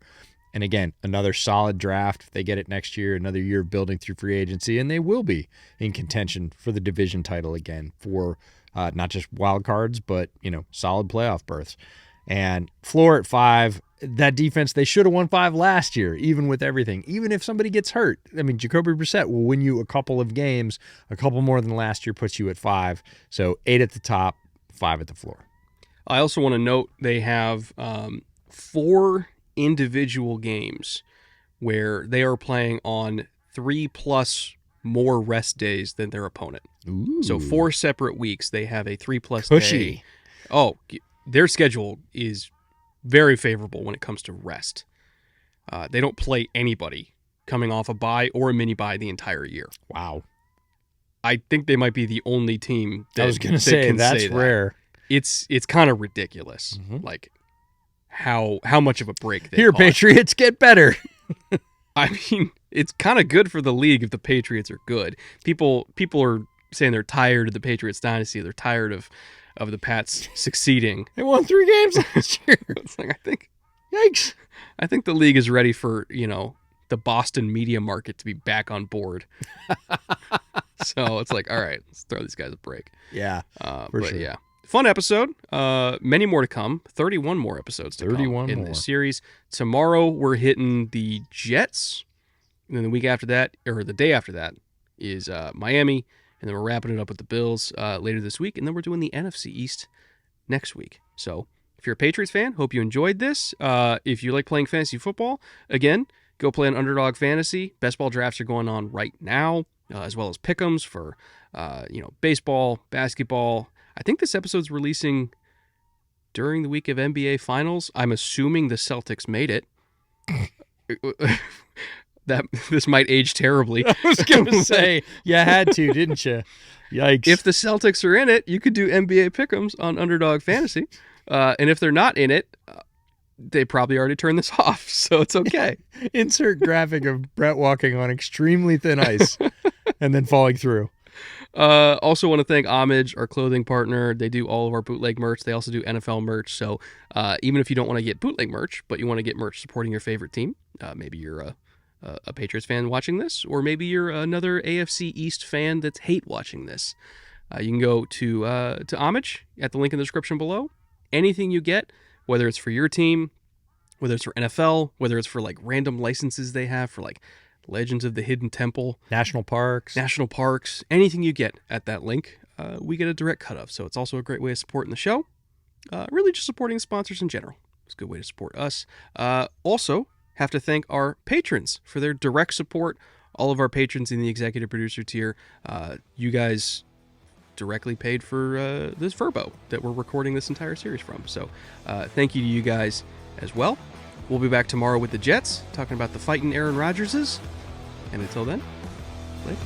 And again, another solid draft. If they get it next year, another year of building through free agency, and they will be in contention for the division title again for not just wild cards, but, solid playoff berths. And floor at 5, that defense, they should have won 5 last year, even with everything. Even if somebody gets hurt. I mean, Jacoby Brissett will win you a couple of games. A couple more than last year puts you at 5. So 8 at the top, 5 at the floor. I also want to note they have 4 individual games where they are playing on 3+ more rest days than their opponent. Ooh. So 4 separate weeks, they have a 3+ Cushy. day. Oh, their schedule is very favorable when it comes to rest. They don't play anybody coming off a bye or a mini bye the entire year. Wow. I think they might be the only team that I was going to say, that's rare. It's kind of ridiculous, like how much of a break they Here, caught. Patriots, get better. I mean, it's kind of good for the league if the Patriots are good. People are saying they're tired of the Patriots dynasty. They're tired of the Pats succeeding. They won 3 games last year. It's like, Yikes. I think the league is ready for, the Boston media market to be back on board. So it's like, all right, let's throw these guys a break. Yeah, for sure. Yeah. Fun episode. Many more to come. 31 more episodes to 31 come in more. this series. Tomorrow we're hitting the Jets. And then the week after that, or the day after that, is Miami. And then we're wrapping it up with the Bills later this week. And then we're doing the NFC East next week. So if you're a Patriots fan, hope you enjoyed this. If you like playing fantasy football, again, go play on Underdog Fantasy. Best ball drafts are going on right now, as well as pick'ems for baseball, basketball. I think this episode's releasing during the week of NBA Finals. I'm assuming the Celtics made it. This might age terribly. I was going to say, you had to, didn't you? Yikes. If the Celtics are in it, you could do NBA pick'ems on Underdog Fantasy. And if they're not in it, they probably already turned this off, so it's okay. Insert graphic of Brett walking on extremely thin ice and then falling through. Also want to thank Homage, our clothing partner. They do all of our bootleg merch. They also do NFL merch. So even if you don't want to get bootleg merch, but you want to get merch supporting your favorite team, maybe you're a Patriots fan watching this, or maybe you're another AFC East fan that's hate watching this, you can go to Homage at the link in the description below. Anything you get, whether it's for your team, whether it's for NFL, whether it's for like random licenses they have for like Legends of the Hidden Temple, National parks, anything you get at that link, we get a direct cut of. So it's also a great way of supporting the show. Really just supporting sponsors in general. It's a good way to support us. Also, have to thank our patrons for their direct support. All of our patrons in the executive producer tier, you guys directly paid for this Verbo that we're recording this entire series from. So thank you to you guys as well. We'll be back tomorrow with the Jets, talking about the fighting Aaron Rodgerses. And until then, later.